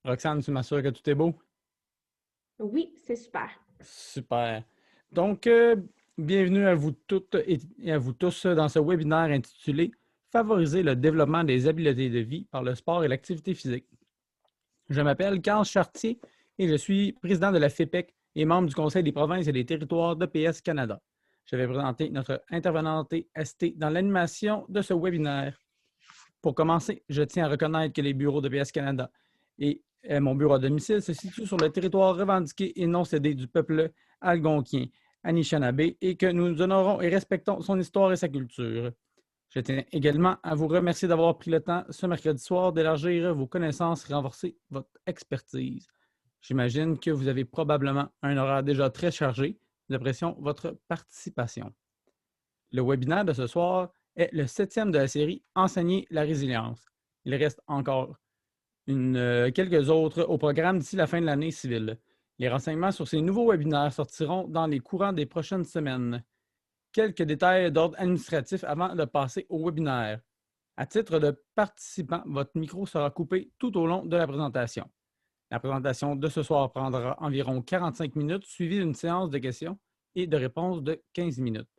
Roxane, tu m'assures que tout est beau? Oui, c'est super. Super. Donc, bienvenue à vous toutes et à vous tous dans ce webinaire intitulé Favoriser le développement des habiletés de vie par le sport et l'activité physique. Je m'appelle Carl Chartier et je suis président de la FEPEC et membre du Conseil des provinces et des territoires d'EPS Canada. Je vais présenter notre intervenante ST dans l'animation de ce webinaire. Pour commencer, je tiens à reconnaître que les bureaux de PS Canada et mon bureau à domicile se situent sur le territoire revendiqué et non cédé du peuple algonquin, Anishinaabe, et que nous honorons et respectons son histoire et sa culture. Je tiens également à vous remercier d'avoir pris le temps ce mercredi soir d'élargir vos connaissances et renforcer votre expertise. J'imagine que vous avez probablement un horaire déjà très chargé. J'apprécie votre participation. Le webinaire de ce soir est le 7e de la série Enseigner la résilience. Il reste encore quelques autres au programme d'ici la fin de l'année civile. Les renseignements sur ces nouveaux webinaires sortiront dans les courants des prochaines semaines. Quelques détails d'ordre administratif avant de passer au webinaire. À titre de participant, votre micro sera coupé tout au long de la présentation. La présentation de ce soir prendra environ 45 minutes, suivie d'une séance de questions et de réponses de 15 minutes.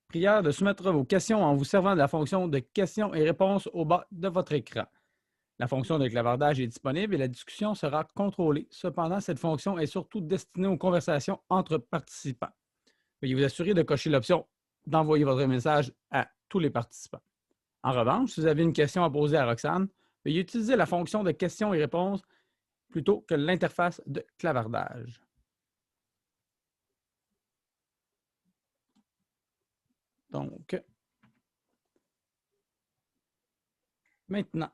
Prière de soumettre vos questions en vous servant de la fonction de questions et réponses au bas de votre écran. La fonction de clavardage est disponible et la discussion sera contrôlée. Cependant, cette fonction est surtout destinée aux conversations entre participants. Veuillez vous assurer de cocher l'option d'envoyer votre message à tous les participants. En revanche, si vous avez une question à poser à Roxane, veuillez utiliser la fonction de questions et réponses plutôt que l'interface de clavardage. Donc, maintenant,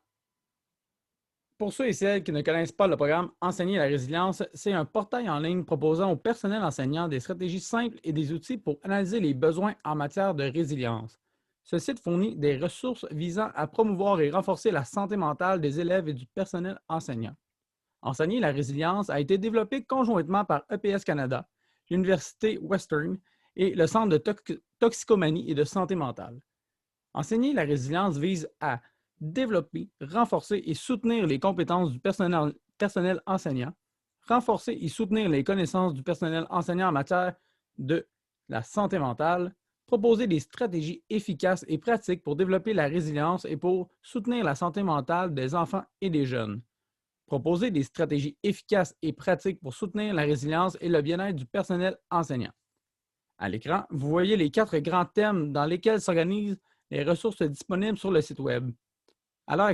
pour ceux et celles qui ne connaissent pas le programme Enseigner la résilience, c'est un portail en ligne proposant au personnel enseignant des stratégies simples et des outils pour analyser les besoins en matière de résilience. Ce site fournit des ressources visant à promouvoir et renforcer la santé mentale des élèves et du personnel enseignant. Enseigner la résilience a été développé conjointement par EPS Canada, l'Université Western et le Centre de toxicomanie et de santé mentale. Enseigner la résilience vise à développer, renforcer et soutenir les compétences du personnel enseignant, renforcer et soutenir les connaissances du personnel enseignant en matière de la santé mentale, proposer des stratégies efficaces et pratiques pour développer la résilience et pour soutenir la santé mentale des enfants et des jeunes. Proposer des stratégies efficaces et pratiques pour soutenir la résilience et le bien-être du personnel enseignant. À l'écran, vous voyez les 4 grands thèmes dans lesquels s'organisent les ressources disponibles sur le site Web. À l'heure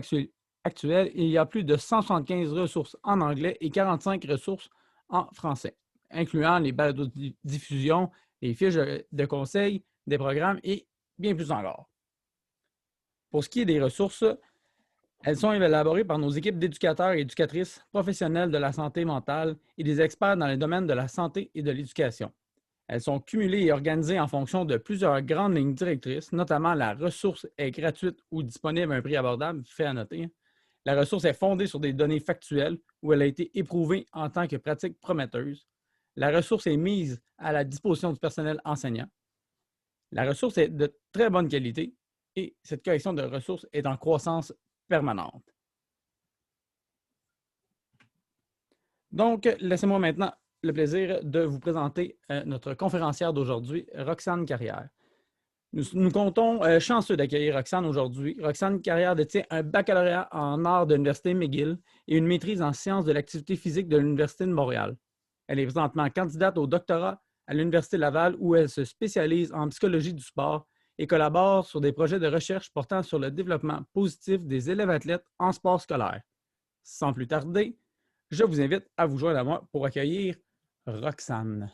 actuelle, il y a plus de 175 ressources en anglais et 45 ressources en français, incluant les balados-diffusions, les fiches de conseils, des programmes et bien plus encore. Pour ce qui est des ressources, elles sont élaborées par nos équipes d'éducateurs et éducatrices professionnels de la santé mentale et des experts dans les domaines de la santé et de l'éducation. Elles sont cumulées et organisées en fonction de plusieurs grandes lignes directrices, notamment la ressource est gratuite ou disponible à un prix abordable, fait à noter. La ressource est fondée sur des données factuelles où elle a été éprouvée en tant que pratique prometteuse. La ressource est mise à la disposition du personnel enseignant. La ressource est de très bonne qualité et cette collection de ressources est en croissance permanente. Donc, laissez-moi maintenant le plaisir de vous présenter notre conférencière d'aujourd'hui, Roxane Carrière. Nous comptons chanceux d'accueillir Roxane aujourd'hui. Roxane Carrière détient un baccalauréat en arts de l'Université McGill et une maîtrise en sciences de l'activité physique de l'Université de Montréal. Elle est présentement candidate au doctorat à l'Université Laval où elle se spécialise en psychologie du sport et collabore sur des projets de recherche portant sur le développement positif des élèves athlètes en sport scolaire. Sans plus tarder, je vous invite à vous joindre à moi pour accueillir Roxane.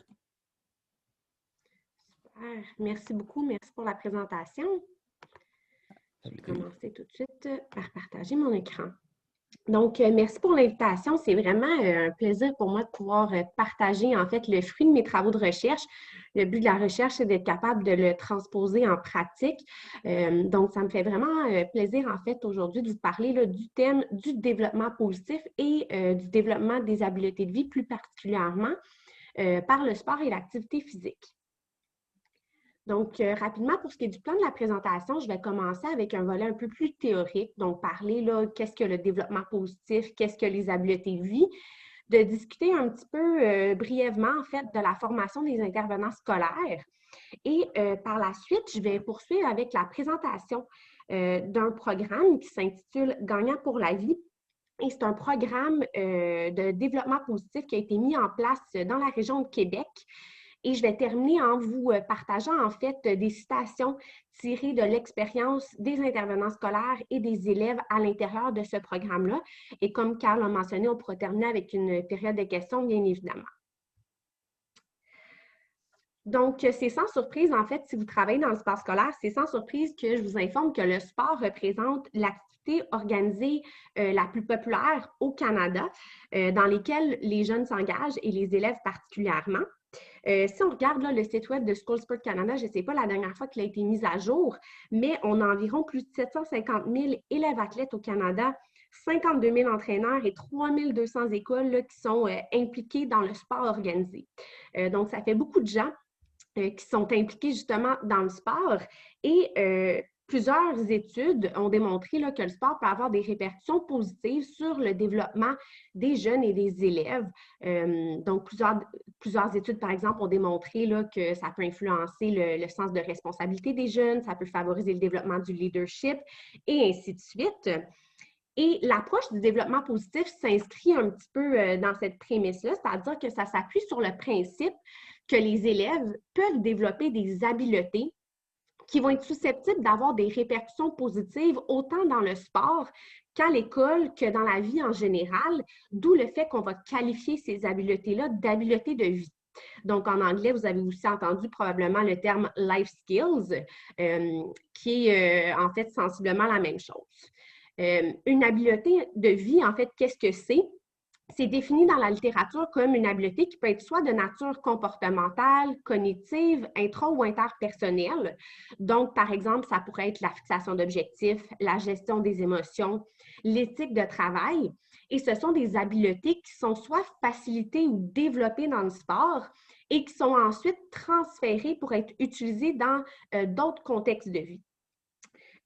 Super. Merci beaucoup. Merci pour la présentation. Je vais commencer tout de suite par partager mon écran. Donc, merci pour l'invitation. C'est vraiment un plaisir pour moi de pouvoir partager en fait le fruit de mes travaux de recherche. Le but de la recherche, c'est d'être capable de le transposer en pratique. Donc, ça me fait vraiment plaisir en fait aujourd'hui de vous parler là, du thème du développement positif et du développement des habiletés de vie, plus particulièrement par le sport et l'activité physique. Donc, rapidement, pour ce qui est du plan de la présentation, je vais commencer avec un volet un peu plus théorique, donc parler là, qu'est-ce que le développement positif, qu'est-ce que les habiletés de vie, de discuter un petit peu brièvement, en fait, de la formation des intervenants scolaires. Et par la suite, je vais poursuivre avec la présentation d'un programme qui s'intitule « Gagnant pour la vie ». Et c'est un programme de développement positif qui a été mis en place dans la région de Québec. Et je vais terminer en vous partageant en fait des citations tirées de l'expérience des intervenants scolaires et des élèves à l'intérieur de ce programme-là. Et comme Carl a mentionné, on pourra terminer avec une période de questions, bien évidemment. Donc, c'est sans surprise, en fait, si vous travaillez dans le sport scolaire, c'est sans surprise que je vous informe que le sport représente l'activité organisée la plus populaire au Canada, dans lesquelles les jeunes s'engagent et les élèves particulièrement. Si on regarde là, le site web de School Sport Canada, je ne sais pas la dernière fois qu'il a été mis à jour, mais on a environ plus de 750 000 élèves athlètes au Canada, 52 000 entraîneurs et 3 200 écoles là, qui sont impliquées dans le sport organisé. Donc, ça fait beaucoup de gens qui sont impliqués justement dans le sport et plusieurs études ont démontré là, que le sport peut avoir des répercussions positives sur le développement des jeunes et des élèves. Donc, plusieurs études, par exemple, ont démontré là, que ça peut influencer le sens de responsabilité des jeunes, ça peut favoriser le développement du leadership et ainsi de suite. Et l'approche du développement positif s'inscrit un petit peu dans cette prémisse-là, c'est-à-dire que ça s'appuie sur le principe que les élèves peuvent développer des habiletés qui vont être susceptibles d'avoir des répercussions positives autant dans le sport qu'à l'école que dans la vie en général, d'où le fait qu'on va qualifier ces habiletés-là d'habiletés de vie. Donc, en anglais, vous avez aussi entendu probablement le terme « life skills », qui est en fait sensiblement la même chose. Une habileté de vie, en fait, qu'est-ce que c'est? C'est défini dans la littérature comme une habileté qui peut être soit de nature comportementale, cognitive, intra- ou interpersonnelle. Donc, par exemple, ça pourrait être la fixation d'objectifs, la gestion des émotions, l'éthique de travail. Et ce sont des habiletés qui sont soit facilitées ou développées dans le sport et qui sont ensuite transférées pour être utilisées dans d'autres contextes de vie.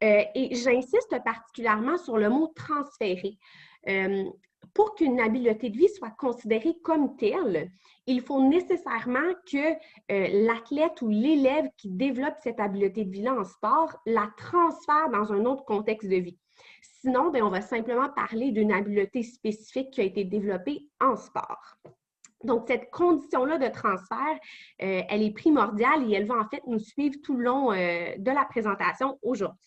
Et j'insiste particulièrement sur le mot « transférer ». Pour qu'une habileté de vie soit considérée comme telle, il faut nécessairement que l'athlète ou l'élève qui développe cette habileté de vie-là en sport la transfère dans un autre contexte de vie. Sinon, bien, on va simplement parler d'une habileté spécifique qui a été développée en sport. Donc, cette condition-là de transfert, elle est primordiale et elle va en fait nous suivre tout le long de la présentation aujourd'hui.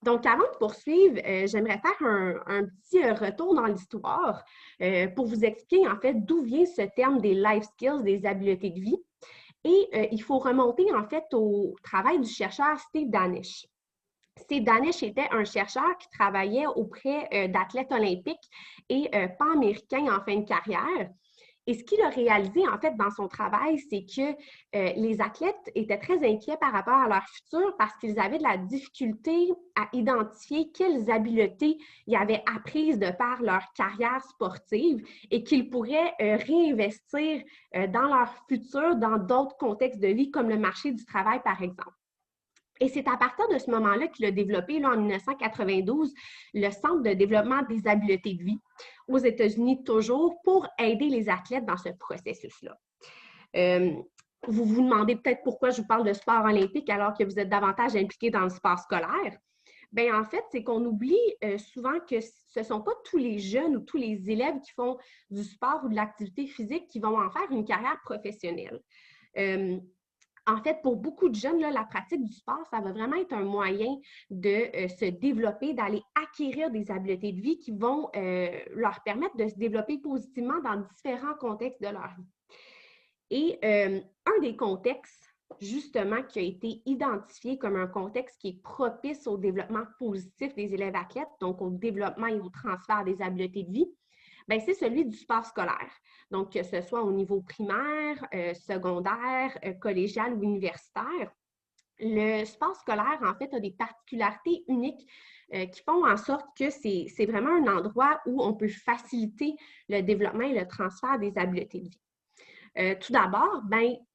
Donc, avant de poursuivre, j'aimerais faire un petit retour dans l'histoire pour vous expliquer en fait d'où vient ce terme des life skills, des habiletés de vie. Et il faut remonter en fait au travail du chercheur Steve Danish. Steve Danish était un chercheur qui travaillait auprès d'athlètes olympiques et pan-américains en fin de carrière. Et ce qu'il a réalisé, en fait, dans son travail, c'est que les athlètes étaient très inquiets par rapport à leur futur parce qu'ils avaient de la difficulté à identifier quelles habiletés ils avaient apprises de par leur carrière sportive et qu'ils pourraient réinvestir dans leur futur dans d'autres contextes de vie, comme le marché du travail, par exemple. Et c'est à partir de ce moment-là qu'il a développé, là, en 1992, le Centre de développement des habiletés de vie aux États-Unis, toujours, pour aider les athlètes dans ce processus-là. Vous vous demandez peut-être pourquoi je vous parle de sport olympique alors que vous êtes davantage impliqué dans le sport scolaire. Bien, en fait, c'est qu'on oublie souvent que ce ne sont pas tous les jeunes ou tous les élèves qui font du sport ou de l'activité physique qui vont en faire une carrière professionnelle. En fait, pour beaucoup de jeunes, là, la pratique du sport, ça va vraiment être un moyen de se développer, d'aller acquérir des habiletés de vie qui vont leur permettre de se développer positivement dans différents contextes de leur vie. Et un des contextes, justement, qui a été identifié comme un contexte qui est propice au développement positif des élèves athlètes, donc au développement et au transfert des habiletés de vie, bien, c'est celui du sport scolaire. Donc, que ce soit au niveau primaire, secondaire, collégial ou universitaire, le sport scolaire, en fait, a des particularités uniques qui font en sorte que c'est vraiment un endroit où on peut faciliter le développement et le transfert des habiletés de vie. Tout d'abord,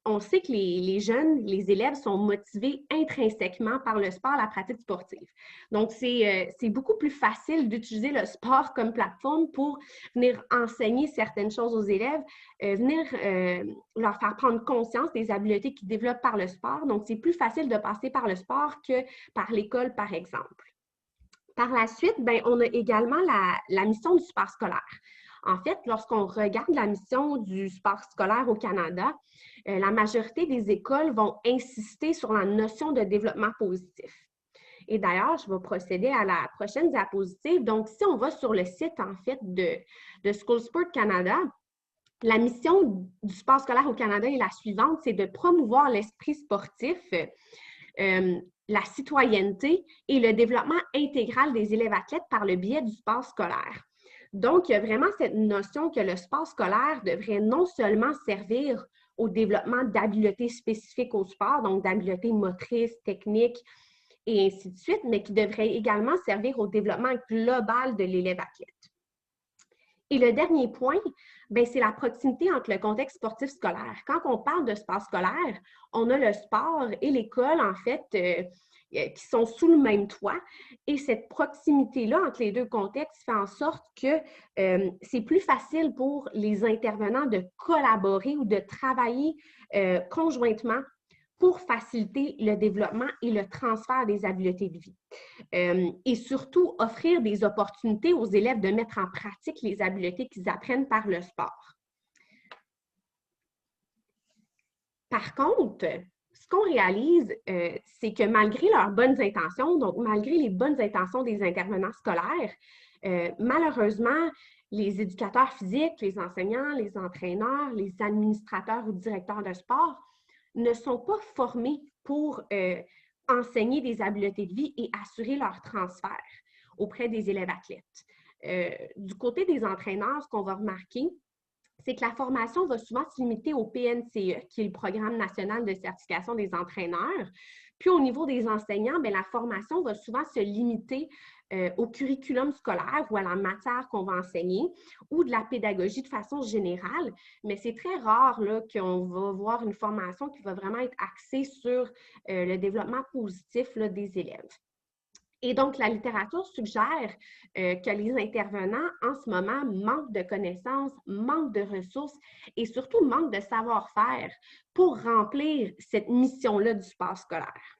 on sait que les jeunes, les élèves sont motivés intrinsèquement par le sport, la pratique sportive. Donc, c'est beaucoup plus facile d'utiliser le sport comme plateforme pour venir enseigner certaines choses aux élèves, venir leur faire prendre conscience des habiletés qu'ils développent par le sport. Donc, c'est plus facile de passer par le sport que par l'école, par exemple. Par la suite, on a également la mission du sport scolaire. En fait, lorsqu'on regarde la mission du sport scolaire au Canada, la majorité des écoles vont insister sur la notion de développement positif. Et d'ailleurs, je vais procéder à la prochaine diapositive. Donc, si on va sur le site, en fait, de School Sport Canada, la mission du sport scolaire au Canada est la suivante, c'est de promouvoir l'esprit sportif, la citoyenneté et le développement intégral des élèves athlètes par le biais du sport scolaire. Donc, il y a vraiment cette notion que le sport scolaire devrait non seulement servir au développement d'habiletés spécifiques au sport, donc d'habiletés motrices, techniques et ainsi de suite, mais qui devrait également servir au développement global de l'élève athlète. Et le dernier point, c'est la proximité entre le contexte sportif scolaire. Quand on parle de sport scolaire, on a le sport et l'école, en fait, qui sont sous le même toit. Et cette proximité-là entre les deux contextes fait en sorte que c'est plus facile pour les intervenants de collaborer ou de travailler conjointement pour faciliter le développement et le transfert des habiletés de vie. Et surtout, offrir des opportunités aux élèves de mettre en pratique les habiletés qu'ils apprennent par le sport. Par contre, ce qu'on réalise, c'est que malgré leurs bonnes intentions, donc malgré les bonnes intentions des intervenants scolaires, malheureusement, les éducateurs physiques, les enseignants, les entraîneurs, les administrateurs ou directeurs de sport ne sont pas formés pour enseigner des habiletés de vie et assurer leur transfert auprès des élèves athlètes. Du côté des entraîneurs, ce qu'on va remarquer, c'est que la formation va souvent se limiter au PNCE, qui est le Programme national de certification des entraîneurs. Puis au niveau des enseignants, la formation va souvent se limiter au curriculum scolaire ou à la matière qu'on va enseigner ou de la pédagogie de façon générale, mais c'est très rare qu'on va voir une formation qui va vraiment être axée sur le développement positif des élèves. Et donc, la littérature suggère que les intervenants, en ce moment, manquent de connaissances, manquent de ressources et surtout manquent de savoir-faire pour remplir cette mission-là du sport scolaire.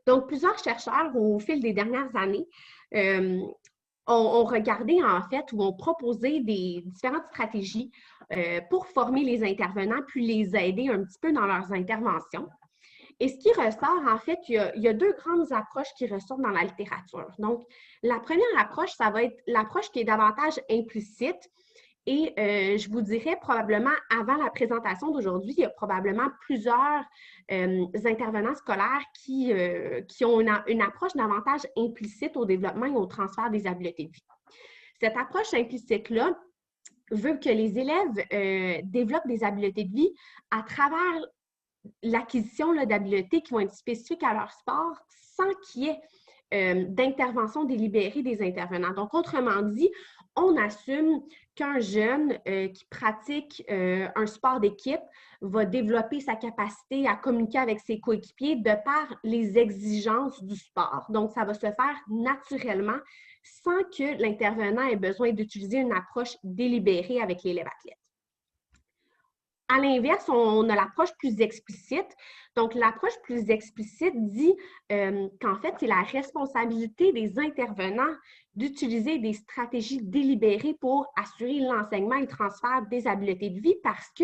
Donc, plusieurs chercheurs, au fil des dernières années, ont regardé, en fait, ou ont proposé des différentes stratégies pour former les intervenants, puis les aider un petit peu dans leurs interventions. Et ce qui ressort, en fait, il y a deux grandes approches qui ressortent dans la littérature. Donc, la première approche, ça va être l'approche qui est davantage implicite. Et je vous dirais probablement, avant la présentation d'aujourd'hui, il y a probablement plusieurs intervenants scolaires qui ont une approche davantage implicite au développement et au transfert des habiletés de vie. Cette approche implicite-là veut que les élèves développent des habiletés de vie à travers l'acquisition d'habiletés qui vont être spécifiques à leur sport sans qu'il y ait d'intervention délibérée des intervenants. Donc, autrement dit, on assume qu'un jeune qui pratique un sport d'équipe va développer sa capacité à communiquer avec ses coéquipiers de par les exigences du sport. Donc, ça va se faire naturellement sans que l'intervenant ait besoin d'utiliser une approche délibérée avec l'élève athlète. À l'inverse, on a l'approche plus explicite. Donc, l'approche plus explicite dit qu'en fait, c'est la responsabilité des intervenants d'utiliser des stratégies délibérées pour assurer l'enseignement et le transfert des habiletés de vie parce que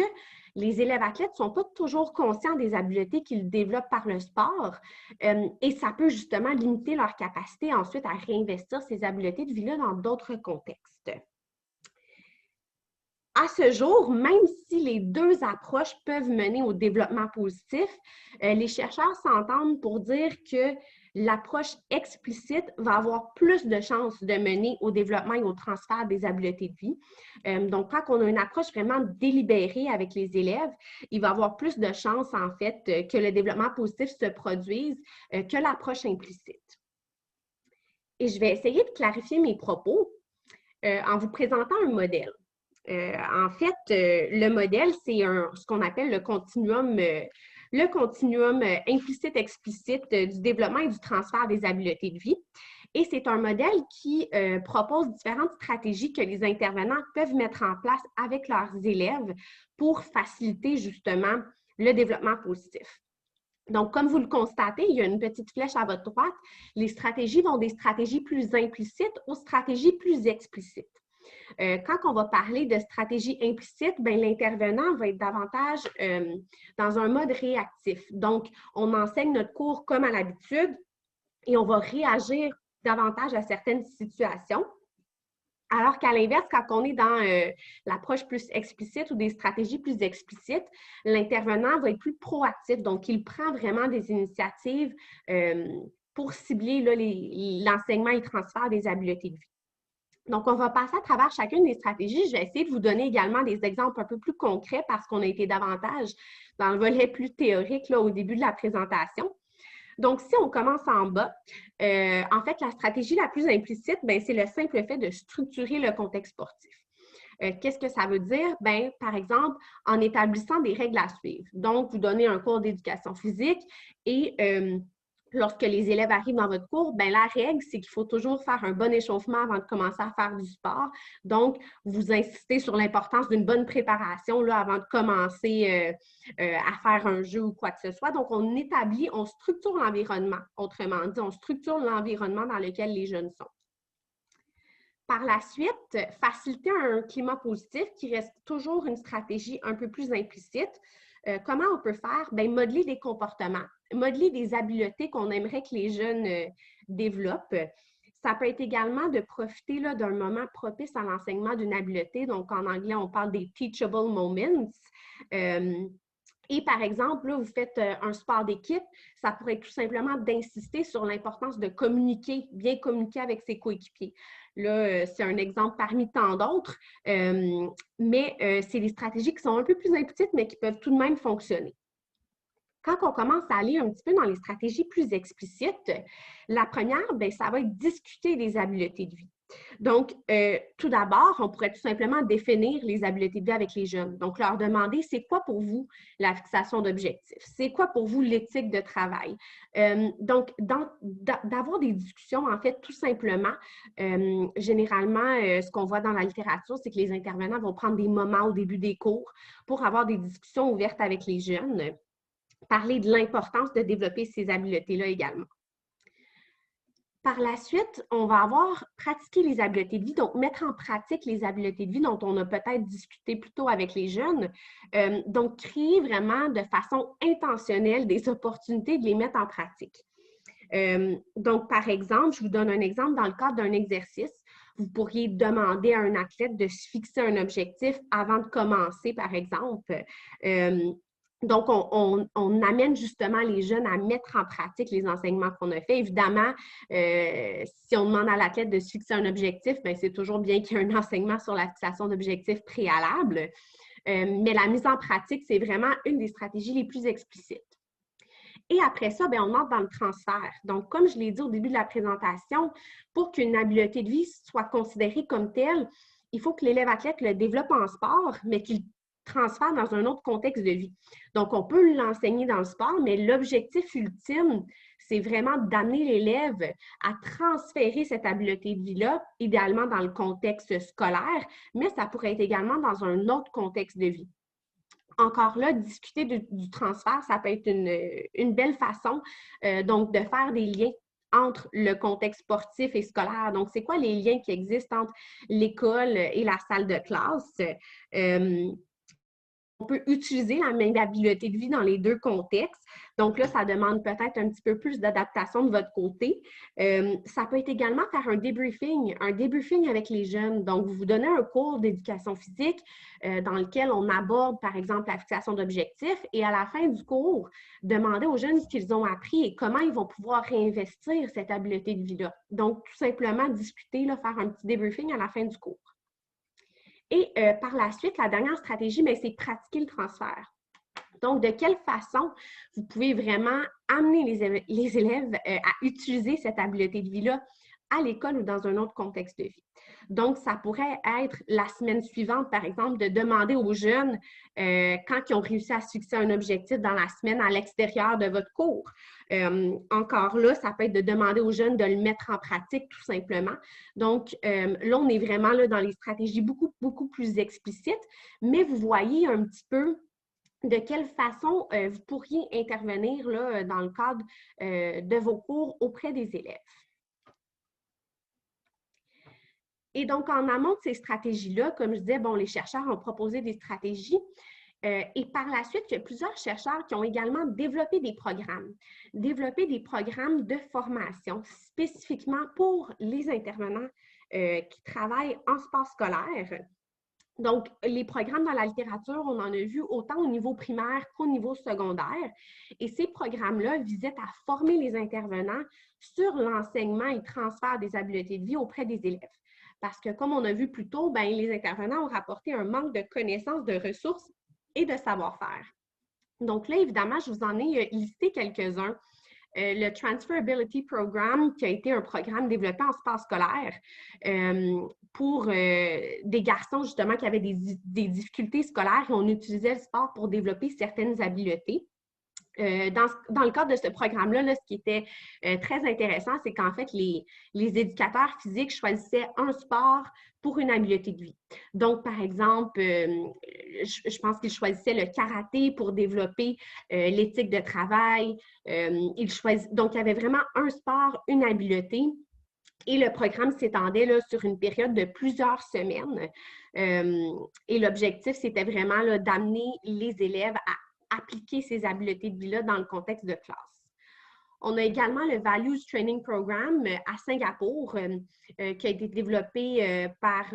les élèves athlètes ne sont pas toujours conscients des habiletés qu'ils développent par le sport et ça peut justement limiter leur capacité ensuite à réinvestir ces habiletés de vie-là dans d'autres contextes. À ce jour, même si les deux approches peuvent mener au développement positif, les chercheurs s'entendent pour dire que l'approche explicite va avoir plus de chances de mener au développement et au transfert des habiletés de vie. Donc, quand on a une approche vraiment délibérée avec les élèves, il va avoir plus de chances, en fait, que le développement positif se produise que l'approche implicite. Et je vais essayer de clarifier mes propos en vous présentant un modèle. En fait, le modèle, c'est ce qu'on appelle le continuum implicite-explicite du développement et du transfert des habiletés de vie. Et c'est un modèle qui propose différentes stratégies que les intervenants peuvent mettre en place avec leurs élèves pour faciliter justement le développement positif. Donc, comme vous le constatez, il y a une petite flèche à votre droite. Les stratégies vont des stratégies plus implicites aux stratégies plus explicites. Quand on va parler de stratégie implicite, l'intervenant va être davantage dans un mode réactif. Donc, on enseigne notre cours comme à l'habitude et on va réagir davantage à certaines situations. Alors qu'à l'inverse, quand on est dans l'approche plus explicite ou des stratégies plus explicites, l'intervenant va être plus proactif. Donc, il prend vraiment des initiatives pour cibler l'enseignement et le transfert des habiletés de vie. Donc, on va passer à travers chacune des stratégies. Je vais essayer de vous donner également des exemples un peu plus concrets parce qu'on a été davantage dans le volet plus théorique là, au début de la présentation. Donc, si on commence en bas, en fait, la stratégie la plus implicite, c'est le simple fait de structurer le contexte sportif. Qu'est-ce que ça veut dire? Par exemple, en établissant des règles à suivre. Donc, vous donnez un cours d'éducation physique et lorsque les élèves arrivent dans votre cours, la règle, c'est qu'il faut toujours faire un bon échauffement avant de commencer à faire du sport. Donc, vous insistez sur l'importance d'une bonne préparation là, avant de commencer à faire un jeu ou quoi que ce soit. Donc, on structure l'environnement. Autrement dit, on structure l'environnement dans lequel les jeunes sont. Par la suite, faciliter un climat positif qui reste toujours une stratégie un peu plus implicite. Comment on peut faire? Modeler des comportements, modeler des habiletés qu'on aimerait que les jeunes développent. Ça peut être également de profiter d'un moment propice à l'enseignement d'une habileté. Donc, en anglais, on parle des teachable moments. Et par exemple, là, vous faites un sport d'équipe, ça pourrait être tout simplement d'insister sur l'importance de communiquer, bien communiquer avec ses coéquipiers. Là, c'est un exemple parmi tant d'autres, mais c'est des stratégies qui sont un peu plus implicites, mais qui peuvent tout de même fonctionner. Quand on commence à aller un petit peu dans les stratégies plus explicites, la première, ça va être discuter des habiletés de vie. Donc, tout d'abord, on pourrait tout simplement définir les habiletés de vie avec les jeunes. Donc, leur demander, c'est quoi pour vous la fixation d'objectifs? C'est quoi pour vous l'éthique de travail? Donc, d'avoir des discussions, en fait, tout simplement, généralement, ce qu'on voit dans la littérature, c'est que les intervenants vont prendre des moments au début des cours pour avoir des discussions ouvertes avec les jeunes, parler de l'importance de développer ces habiletés-là également. Par la suite, on va avoir pratiqué les habiletés de vie, donc mettre en pratique les habiletés de vie dont on a peut-être discuté plus tôt avec les jeunes. Donc, créer vraiment de façon intentionnelle des opportunités de les mettre en pratique. Donc, par exemple, je vous donne un exemple dans le cadre d'un exercice. Vous pourriez demander à un athlète de se fixer un objectif avant de commencer, par exemple. Donc, on amène justement les jeunes à mettre en pratique les enseignements qu'on a fait. Évidemment, si on demande à l'athlète de se fixer un objectif, c'est toujours bien qu'il y ait un enseignement sur la fixation d'objectifs préalables. Mais la mise en pratique, c'est vraiment une des stratégies les plus explicites. Et après ça, on entre dans le transfert. Donc, comme je l'ai dit au début de la présentation, pour qu'une habileté de vie soit considérée comme telle, il faut que l'élève athlète le développe en sport, mais qu'il transfert dans un autre contexte de vie. Donc, on peut l'enseigner dans le sport, mais l'objectif ultime, c'est vraiment d'amener l'élève à transférer cette habileté de vie-là, idéalement dans le contexte scolaire, mais ça pourrait être également dans un autre contexte de vie. Encore là, discuter du transfert, ça peut être une belle façon donc de faire des liens entre le contexte sportif et scolaire. Donc, c'est quoi les liens qui existent entre l'école et la salle de classe? On peut utiliser la même habileté de vie dans les deux contextes. Donc là, ça demande peut-être un petit peu plus d'adaptation de votre côté. Ça peut être également faire un débriefing avec les jeunes. Donc, vous donnez un cours d'éducation physique dans lequel on aborde, par exemple, la fixation d'objectifs et à la fin du cours, demander aux jeunes ce qu'ils ont appris et comment ils vont pouvoir réinvestir cette habileté de vie-là. Donc, tout simplement discuter, là, faire un petit débriefing à la fin du cours. Et par la suite, la dernière stratégie, c'est pratiquer le transfert. Donc, de quelle façon vous pouvez vraiment amener les élèves à utiliser cette habileté de vie-là à l'école ou dans un autre contexte de vie. Donc, ça pourrait être la semaine suivante, par exemple, de demander aux jeunes, quand ils ont réussi à se fixer un objectif dans la semaine à l'extérieur de votre cours. Encore là, ça peut être de demander aux jeunes de le mettre en pratique, tout simplement. Donc, là, on est vraiment là, dans les stratégies beaucoup, beaucoup plus explicites, mais vous voyez un petit peu de quelle façon vous pourriez intervenir là, dans le cadre de vos cours auprès des élèves. Et donc, en amont de ces stratégies-là, comme je disais, bon, les chercheurs ont proposé des stratégies et par la suite, il y a plusieurs chercheurs qui ont également développé des programmes de formation spécifiquement pour les intervenants qui travaillent en sport scolaire. Donc, les programmes dans la littérature, on en a vu autant au niveau primaire qu'au niveau secondaire. Et ces programmes-là visaient à former les intervenants sur l'enseignement et le transfert des habiletés de vie auprès des élèves. Parce que, comme on a vu plus tôt, bien, les intervenants ont rapporté un manque de connaissances, de ressources et de savoir-faire. Donc là, évidemment, je vous en ai listé quelques-uns. Le Transferability Program, qui a été un programme développé en sport scolaire pour des garçons, justement, qui avaient des difficultés scolaires et on utilisait le sport pour développer certaines habiletés. Dans le cadre de ce programme-là, ce qui était très intéressant, c'est qu'en fait, les éducateurs physiques choisissaient un sport pour une habileté de vie. Donc, par exemple, je pense qu'ils choisissaient le karaté pour développer l'éthique de travail. Donc, il y avait vraiment un sport, une habileté. Et le programme s'étendait là, sur une période de plusieurs semaines. Et l'objectif, c'était vraiment là, d'amener les élèves à appliquer ces habiletés de vie-là dans le contexte de classe. On a également le Values Training Program à Singapour qui a été développé par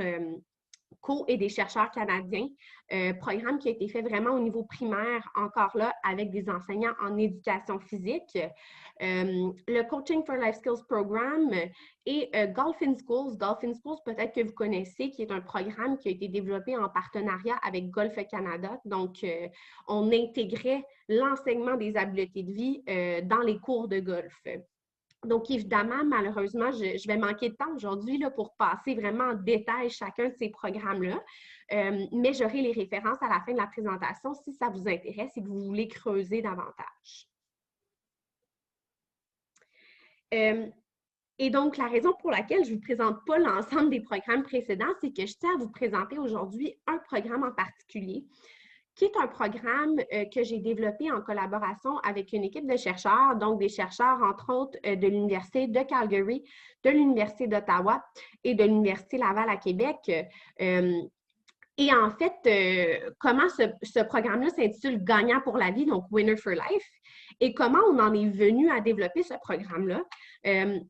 Co et des chercheurs canadiens, programme qui a été fait vraiment au niveau primaire, encore là, avec des enseignants en éducation physique. Le Coaching for Life Skills Program et Golf in Schools. Golf in Schools, peut-être que vous connaissez, qui est un programme qui a été développé en partenariat avec Golf Canada. Donc, on intégrait l'enseignement des habiletés de vie dans les cours de golf. Donc, évidemment, malheureusement, je vais manquer de temps aujourd'hui pour passer vraiment en détail chacun de ces programmes-là, mais j'aurai les références à la fin de la présentation si ça vous intéresse et que vous voulez creuser davantage. Et donc, la raison pour laquelle je ne vous présente pas l'ensemble des programmes précédents, c'est que je tiens à vous présenter aujourd'hui un programme en particulier qui est un programme que j'ai développé en collaboration avec une équipe de chercheurs, donc des chercheurs, entre autres, de l'Université de Calgary, de l'Université d'Ottawa et de l'Université Laval à Québec. Et en fait, comment ce programme-là s'intitule « Gagnant pour la vie », donc « Winner for Life ». Et comment on en est venu à développer ce programme-là?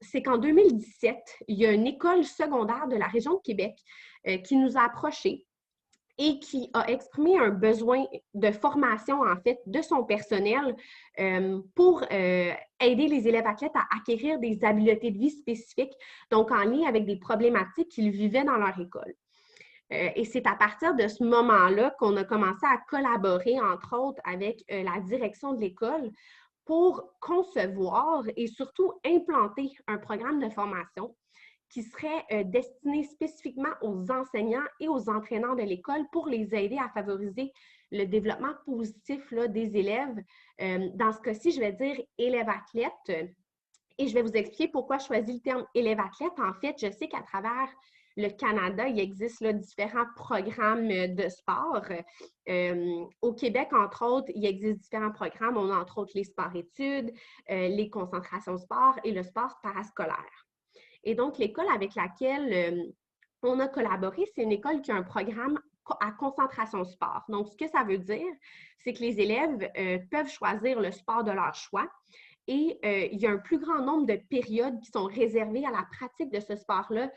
C'est qu'en 2017, il y a une école secondaire de la région de Québec qui nous a approchés et qui a exprimé un besoin de formation, en fait, de son personnel pour aider les élèves athlètes à acquérir des habiletés de vie spécifiques, donc en lien avec des problématiques qu'ils vivaient dans leur école. Et c'est à partir de ce moment-là qu'on a commencé à collaborer, entre autres, avec la direction de l'école pour concevoir et surtout implanter un programme de formation qui serait destiné spécifiquement aux enseignants et aux entraîneurs de l'école pour les aider à favoriser le développement positif là, des élèves. Dans ce cas-ci, je vais dire élève-athlète. Et je vais vous expliquer pourquoi je choisis le terme élève-athlète. En fait, je sais qu'à travers le Canada, il existe là, différents programmes de sport. Au Québec, entre autres, il existe différents programmes. On a entre autres les sports-études, les concentrations sport et le sport parascolaire. Et donc, l'école avec laquelle on a collaboré, c'est une école qui a un programme à concentration sport. Donc, ce que ça veut dire, c'est que les élèves peuvent choisir le sport de leur choix et il y a un plus grand nombre de périodes qui sont réservées à la pratique de ce sport-là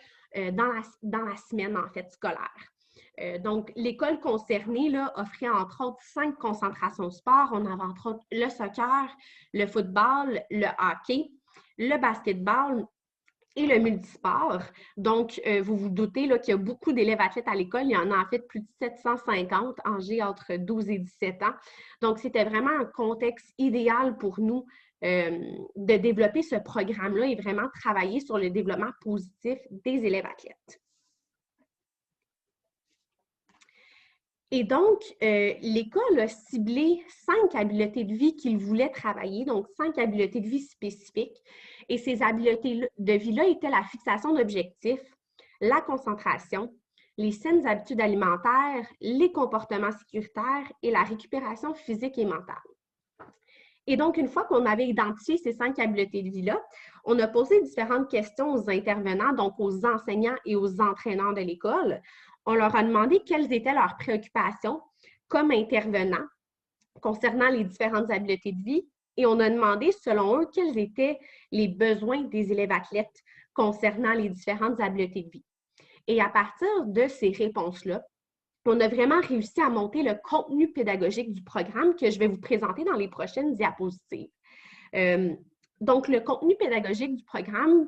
dans la semaine, en fait, scolaire. Donc, l'école concernée là, offrait entre autres 5 concentrations sport. On avait entre autres le soccer, le football, le hockey, le basketball et le multisport. Donc, vous vous doutez qu'il y a beaucoup d'élèves athlètes à l'école. Il y en a en fait plus de 750 âgés entre 12 et 17 ans. Donc, c'était vraiment un contexte idéal pour nous de développer ce programme-là et vraiment travailler sur le développement positif des élèves athlètes. Et donc, l'école a ciblé 5 habiletés de vie qu'il voulait travailler, donc 5 habiletés de vie spécifiques. Et ces habiletés de vie-là étaient la fixation d'objectifs, la concentration, les saines habitudes alimentaires, les comportements sécuritaires et la récupération physique et mentale. Et donc, une fois qu'on avait identifié ces 5 habiletés de vie-là, on a posé différentes questions aux intervenants, donc aux enseignants et aux entraîneurs de l'école. On leur a demandé quelles étaient leurs préoccupations comme intervenants concernant les différentes habiletés de vie et on a demandé, selon eux, quels étaient les besoins des élèves athlètes concernant les différentes habiletés de vie. Et à partir de ces réponses-là, on a vraiment réussi à monter le contenu pédagogique du programme que je vais vous présenter dans les prochaines diapositives. Donc, le contenu pédagogique du programme,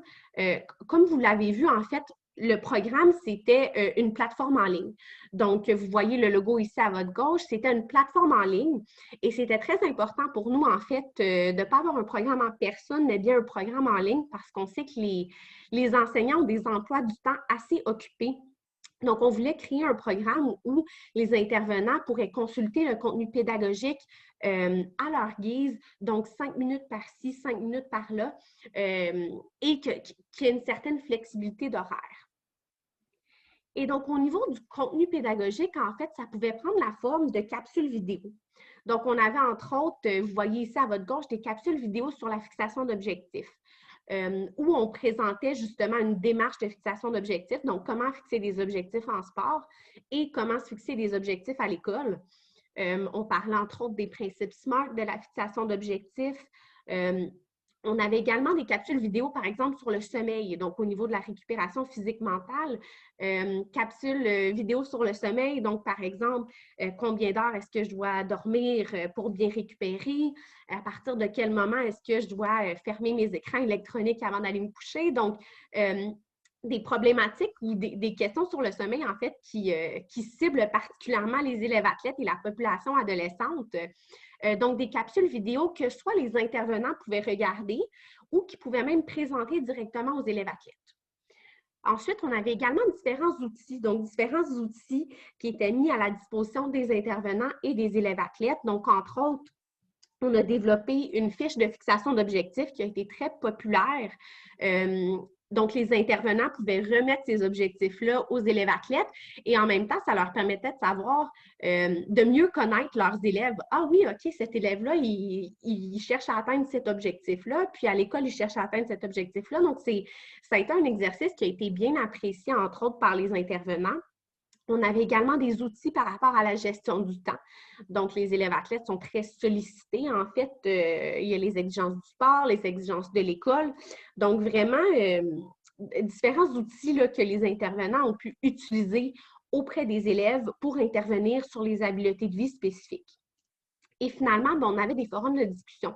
comme vous l'avez vu, en fait, le programme, c'était une plateforme en ligne. Donc, vous voyez le logo ici à votre gauche, c'était une plateforme en ligne et c'était très important pour nous, en fait, de ne pas avoir un programme en personne, mais bien un programme en ligne parce qu'on sait que les enseignants ont des emplois du temps assez occupés. Donc, on voulait créer un programme où les intervenants pourraient consulter le contenu pédagogique à leur guise, donc 5 minutes par-ci, 5 minutes par-là, et qu'il y ait une certaine flexibilité d'horaire. Et donc, au niveau du contenu pédagogique, en fait, ça pouvait prendre la forme de capsules vidéo. Donc, on avait entre autres, vous voyez ici à votre gauche, des capsules vidéo sur la fixation d'objectifs. Où on présentait justement une démarche de fixation d'objectifs, donc comment fixer des objectifs en sport et comment se fixer des objectifs à l'école. On parlait entre autres des principes SMART, de la fixation d'objectifs. On avait également des capsules vidéo, par exemple, sur le sommeil, donc au niveau de la récupération physique-mentale. Capsules vidéo sur le sommeil, donc par exemple, combien d'heures est-ce que je dois dormir pour bien récupérer? À partir de quel moment est-ce que je dois fermer mes écrans électroniques avant d'aller me coucher? Donc, des problématiques ou des questions sur le sommeil, en fait, qui ciblent particulièrement les élèves athlètes et la population adolescente. Donc, des capsules vidéo que soit les intervenants pouvaient regarder ou qui pouvaient même présenter directement aux élèves athlètes. Ensuite, on avait également différents outils, donc différents outils qui étaient mis à la disposition des intervenants et des élèves athlètes. Donc, entre autres, on a développé une fiche de fixation d'objectifs qui a été très populaire. Donc, les intervenants pouvaient remettre ces objectifs-là aux élèves athlètes et en même temps, ça leur permettait de savoir, de mieux connaître leurs élèves. Ah oui, OK, cet élève-là, il cherche à atteindre cet objectif-là, puis à l'école, il cherche à atteindre cet objectif-là. Donc, ça a été un exercice qui a été bien apprécié, entre autres, par les intervenants. On avait également des outils par rapport à la gestion du temps. Donc, les élèves athlètes sont très sollicités. En fait, il y a les exigences du sport, les exigences de l'école. Donc, vraiment, différents outils là, que les intervenants ont pu utiliser auprès des élèves pour intervenir sur les habiletés de vie spécifiques. Et finalement, on avait des forums de discussion.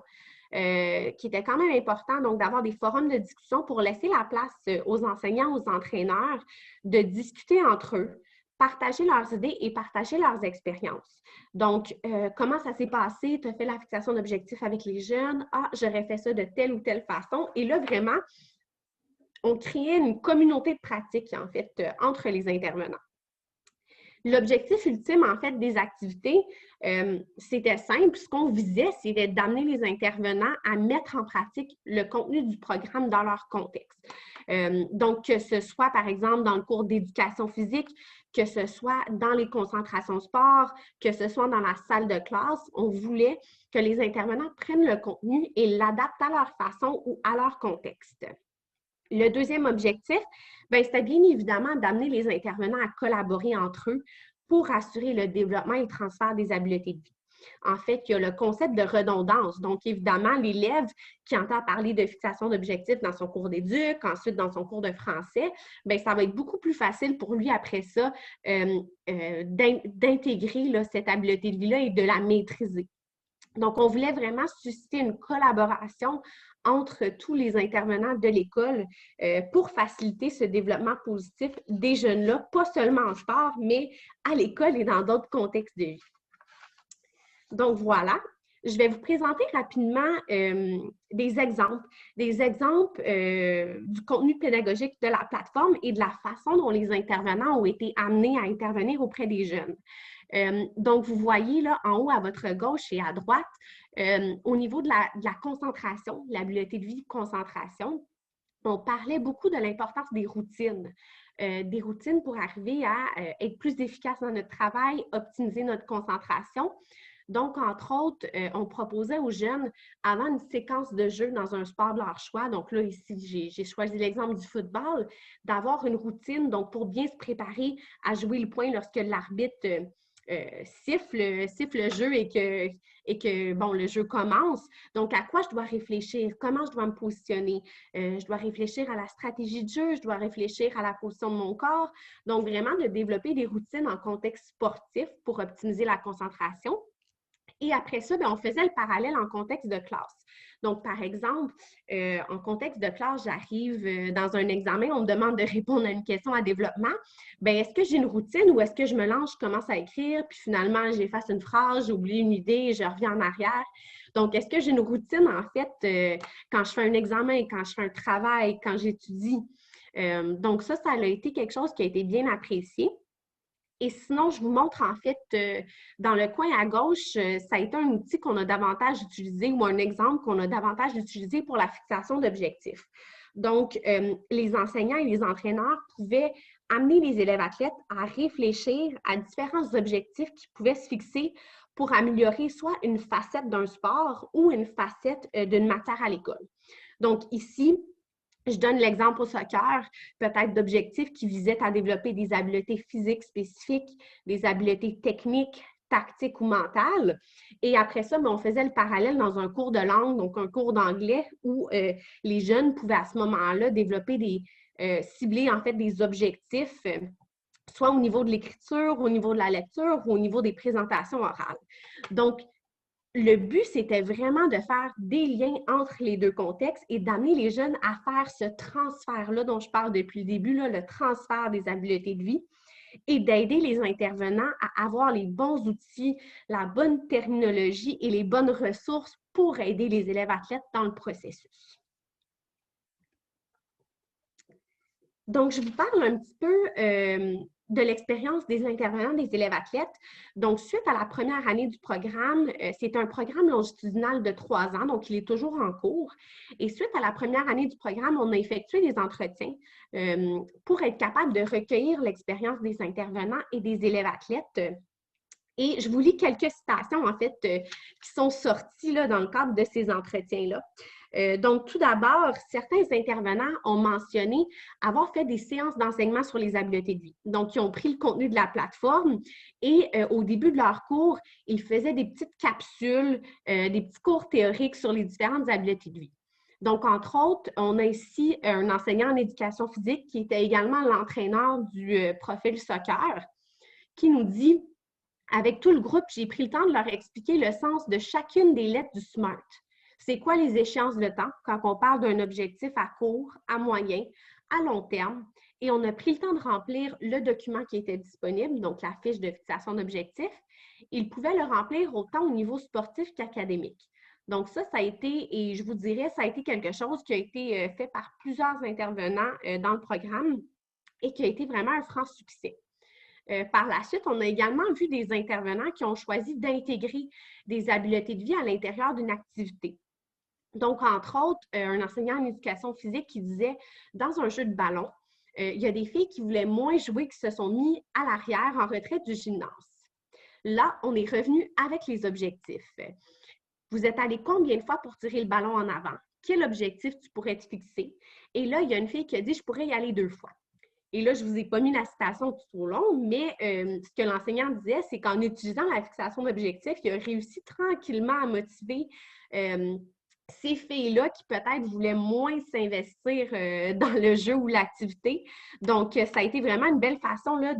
Qui était quand même important, donc d'avoir des forums de discussion pour laisser la place aux enseignants, aux entraîneurs, de discuter entre eux, partager leurs idées et partager leurs expériences. Donc, comment ça s'est passé? Tu as fait la fixation d'objectifs avec les jeunes. Ah, j'aurais fait ça de telle ou telle façon. Et là, vraiment, on créait une communauté de pratique, en fait, entre les intervenants. L'objectif ultime, en fait, des activités, c'était simple. Ce qu'on visait, c'était d'amener les intervenants à mettre en pratique le contenu du programme dans leur contexte. Donc, que ce soit, par exemple, dans le cours d'éducation physique, que ce soit dans les concentrations sport, que ce soit dans la salle de classe, on voulait que les intervenants prennent le contenu et l'adaptent à leur façon ou à leur contexte. Le deuxième objectif, c'était bien évidemment d'amener les intervenants à collaborer entre eux pour assurer le développement et le transfert des habiletés de vie. En fait, il y a le concept de redondance. Donc, évidemment, l'élève qui entend parler de fixation d'objectifs dans son cours d'éduc, ensuite dans son cours de français, ça va être beaucoup plus facile pour lui après ça d'intégrer cette habileté de vie-là et de la maîtriser. Donc, on voulait vraiment susciter une collaboration entre tous les intervenants de l'école pour faciliter ce développement positif des jeunes-là, pas seulement en sport, mais à l'école et dans d'autres contextes de vie. Donc, voilà. je vais vous présenter rapidement des exemples du contenu pédagogique de la plateforme et de la façon dont les intervenants ont été amenés à intervenir auprès des jeunes. Donc, vous voyez là en haut à votre gauche et à droite, au niveau de la concentration, la habileté de vie concentration, on parlait beaucoup de l'importance des routines pour arriver à être plus efficace dans notre travail, optimiser notre concentration. Donc, entre autres, on proposait aux jeunes, avant une séquence de jeu dans un sport de leur choix, donc là, ici, j'ai choisi l'exemple du football, d'avoir une routine, donc pour bien se préparer à jouer le point lorsque l'arbitre siffle le jeu et que bon, le jeu commence. Donc, à quoi je dois réfléchir? Comment je dois me positionner? Je dois réfléchir à la stratégie de jeu, je dois réfléchir à la position de mon corps. Donc, vraiment de développer des routines en contexte sportif pour optimiser la concentration. Et après ça, bien, on faisait le parallèle en contexte de classe. Donc, par exemple, en contexte de classe, j'arrive dans un examen, on me demande de répondre à une question à développement. Bien, est-ce que j'ai une routine ou est-ce que je me lance, je commence à écrire, puis finalement, j'efface une phrase, j'oublie une idée, je reviens en arrière? Donc, est-ce que j'ai une routine, en fait, quand je fais un examen, quand je fais un travail, quand j'étudie? Donc, ça a été quelque chose qui a été bien apprécié. Et sinon, je vous montre en fait, dans le coin à gauche, ça a été un outil qu'on a davantage utilisé ou un exemple qu'on a davantage utilisé pour la fixation d'objectifs. Donc, les enseignants et les entraîneurs pouvaient amener les élèves athlètes à réfléchir à différents objectifs qui pouvaient se fixer pour améliorer soit une facette d'un sport ou une facette d'une matière à l'école. Donc, ici, je donne l'exemple au soccer, peut-être d'objectifs qui visaient à développer des habiletés physiques spécifiques, des habiletés techniques, tactiques ou mentales. Et après ça, on faisait le parallèle dans un cours de langue, donc un cours d'anglais, où les jeunes pouvaient à ce moment-là développer cibler en fait des objectifs, soit au niveau de l'écriture, au niveau de la lecture ou au niveau des présentations orales. Donc, le but, c'était vraiment de faire des liens entre les deux contextes et d'amener les jeunes à faire ce transfert-là dont je parle depuis le début, là, le transfert des habiletés de vie, et d'aider les intervenants à avoir les bons outils, la bonne terminologie et les bonnes ressources pour aider les élèves athlètes dans le processus. Donc, je vous parle un petit peu de l'expérience des intervenants des élèves athlètes. Donc, suite à la première année du programme, c'est un programme longitudinal de 3 ans, donc il est toujours en cours. Et suite à la première année du programme, on a effectué des entretiens pour être capable de recueillir l'expérience des intervenants et des élèves athlètes. Et je vous lis quelques citations, en fait, qui sont sorties là, dans le cadre de ces entretiens-là. Donc, tout d'abord, certains intervenants ont mentionné avoir fait des séances d'enseignement sur les habiletés de vie. Donc, ils ont pris le contenu de la plateforme et au début de leur cours, ils faisaient des petites capsules, des petits cours théoriques sur les différentes habiletés de vie. Donc, entre autres, on a ici un enseignant en éducation physique qui était également l'entraîneur du profil soccer, qui nous dit: avec tout le groupe, j'ai pris le temps de leur expliquer le sens de chacune des lettres du SMART. C'est quoi les échéances de temps quand on parle d'un objectif à court, à moyen, à long terme? Et on a pris le temps de remplir le document qui était disponible, donc la fiche de fixation d'objectifs. Ils pouvaient le remplir autant au niveau sportif qu'académique. Donc ça a été, et je vous dirais, ça a été quelque chose qui a été fait par plusieurs intervenants dans le programme et qui a été vraiment un franc succès. Par la suite, on a également vu des intervenants qui ont choisi d'intégrer des habiletés de vie à l'intérieur d'une activité. Donc, entre autres, un enseignant en éducation physique qui disait, dans un jeu de ballon, il y a des filles qui voulaient moins jouer, qui se sont mis à l'arrière en retrait du gymnase. Là, on est revenu avec les objectifs. Vous êtes allé combien de fois pour tirer le ballon en avant? Quel objectif tu pourrais te fixer? Et là, il y a une fille qui a dit, je pourrais y aller 2 fois. Et là, je ne vous ai pas mis la citation tout au long, mais ce que l'enseignant disait, c'est qu'en utilisant la fixation d'objectifs, il a réussi tranquillement à motiver ces filles-là qui peut-être voulaient moins s'investir dans le jeu ou l'activité. Donc, ça a été vraiment une belle façon là,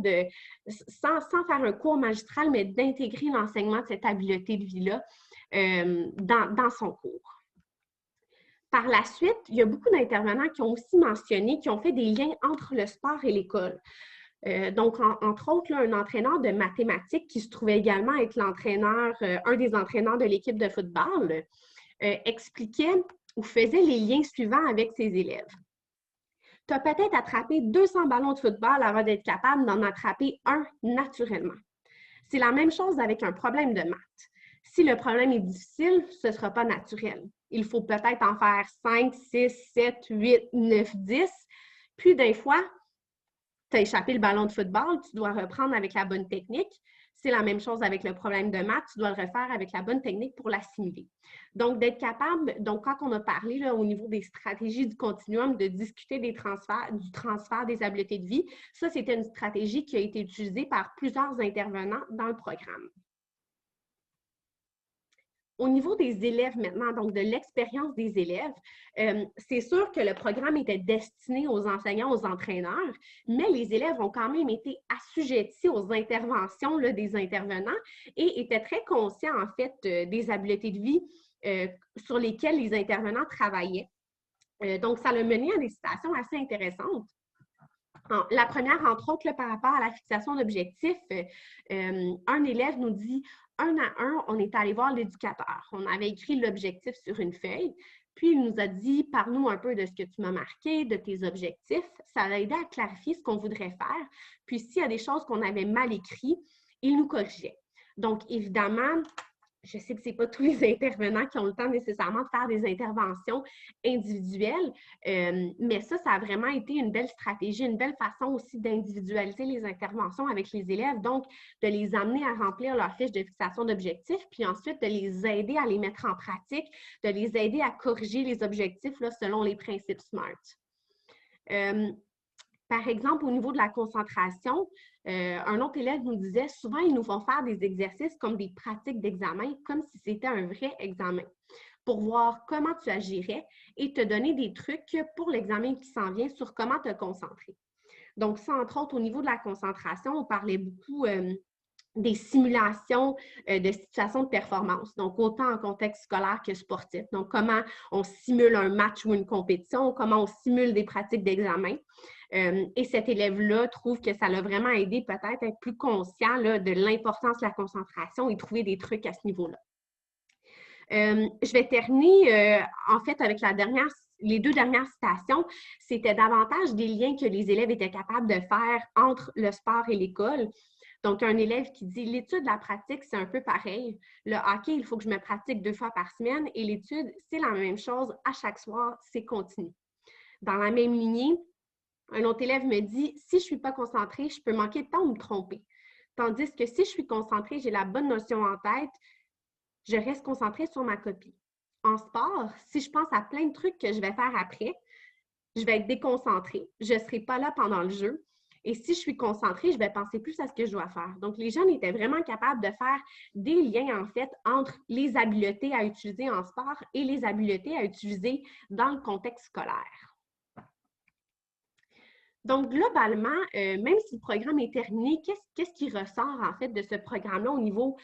sans faire un cours magistral, mais d'intégrer l'enseignement de cette habileté de vie-là dans son cours. Par la suite, il y a beaucoup d'intervenants qui ont aussi mentionné, qui ont fait des liens entre le sport et l'école. Donc, entre autres, là, un entraîneur de mathématiques qui se trouvait également être l'entraîneur, un des entraîneurs de l'équipe de football, expliquait ou faisait les liens suivants avec ses élèves. Tu as peut-être attrapé 200 ballons de football avant d'être capable d'en attraper un naturellement. C'est la même chose avec un problème de maths. Si le problème est difficile, ce ne sera pas naturel. Il faut peut-être en faire 5, 6, 7, 8, 9, 10. Puis, des fois, tu as échappé le ballon de football, tu dois reprendre avec la bonne technique. C'est la même chose avec le problème de maths, tu dois le refaire avec la bonne technique pour l'assimiler. Donc, d'être capable, donc quand on a parlé là, au niveau des stratégies du continuum, de discuter du transfert des habiletés de vie, ça, c'était une stratégie qui a été utilisée par plusieurs intervenants dans le programme. Au niveau des élèves maintenant, donc de l'expérience des élèves, c'est sûr que le programme était destiné aux enseignants, aux entraîneurs, mais les élèves ont quand même été assujettis aux interventions là, des intervenants et étaient très conscients en fait des habiletés de vie sur lesquelles les intervenants travaillaient. Donc, ça a mené à des situations assez intéressantes. La première, entre autres, là, par rapport à la fixation d'objectifs, un élève nous dit « 1 à 1, on est allé voir l'éducateur. On avait écrit l'objectif sur une feuille, puis il nous a dit « Parle-nous un peu de ce que tu m'as marqué, de tes objectifs. » Ça a aidé à clarifier ce qu'on voudrait faire. Puis s'il y a des choses qu'on avait mal écrites, il nous corrigeait. Donc, évidemment, je sais que ce n'est pas tous les intervenants qui ont le temps nécessairement de faire des interventions individuelles, mais ça a vraiment été une belle stratégie, une belle façon aussi d'individualiser les interventions avec les élèves, donc de les amener à remplir leur fiche de fixation d'objectifs, puis ensuite de les aider à les mettre en pratique, de les aider à corriger les objectifs là, selon les principes SMART. Par exemple, au niveau de la concentration, un autre élève nous disait souvent, ils nous font faire des exercices comme des pratiques d'examen, comme si c'était un vrai examen, pour voir comment tu agirais et te donner des trucs pour l'examen qui s'en vient sur comment te concentrer. Donc, ça, entre autres, au niveau de la concentration, on parlait beaucoup des simulations de situations de performance, donc autant en contexte scolaire que sportif. Donc, comment on simule un match ou une compétition, comment on simule des pratiques d'examen. Et cet élève-là trouve que ça l'a vraiment aidé peut-être à être plus conscient là, de l'importance de la concentration et trouver des trucs à ce niveau-là. Je vais terminer en fait avec les deux dernières citations. C'était davantage des liens que les élèves étaient capables de faire entre le sport et l'école. Donc, un élève qui dit « L'étude, la pratique, c'est un peu pareil. Le hockey, il faut que je me pratique 2 fois par semaine et l'étude, c'est la même chose à chaque soir, c'est continu. » Dans la même lignée, un autre élève me dit « Si je ne suis pas concentrée, je peux manquer de temps ou me tromper. Tandis que si je suis concentrée, j'ai la bonne notion en tête, je reste concentrée sur ma copie. En sport, si je pense à plein de trucs que je vais faire après, je vais être déconcentrée. Je ne serai pas là pendant le jeu. Et si je suis concentrée, je vais penser plus à ce que je dois faire. » Donc, les jeunes étaient vraiment capables de faire des liens, en fait, entre les habiletés à utiliser en sport et les habiletés à utiliser dans le contexte scolaire. Donc, globalement, même si le programme est terminé, qu'est-ce qui ressort, en fait, de ce programme-là au niveau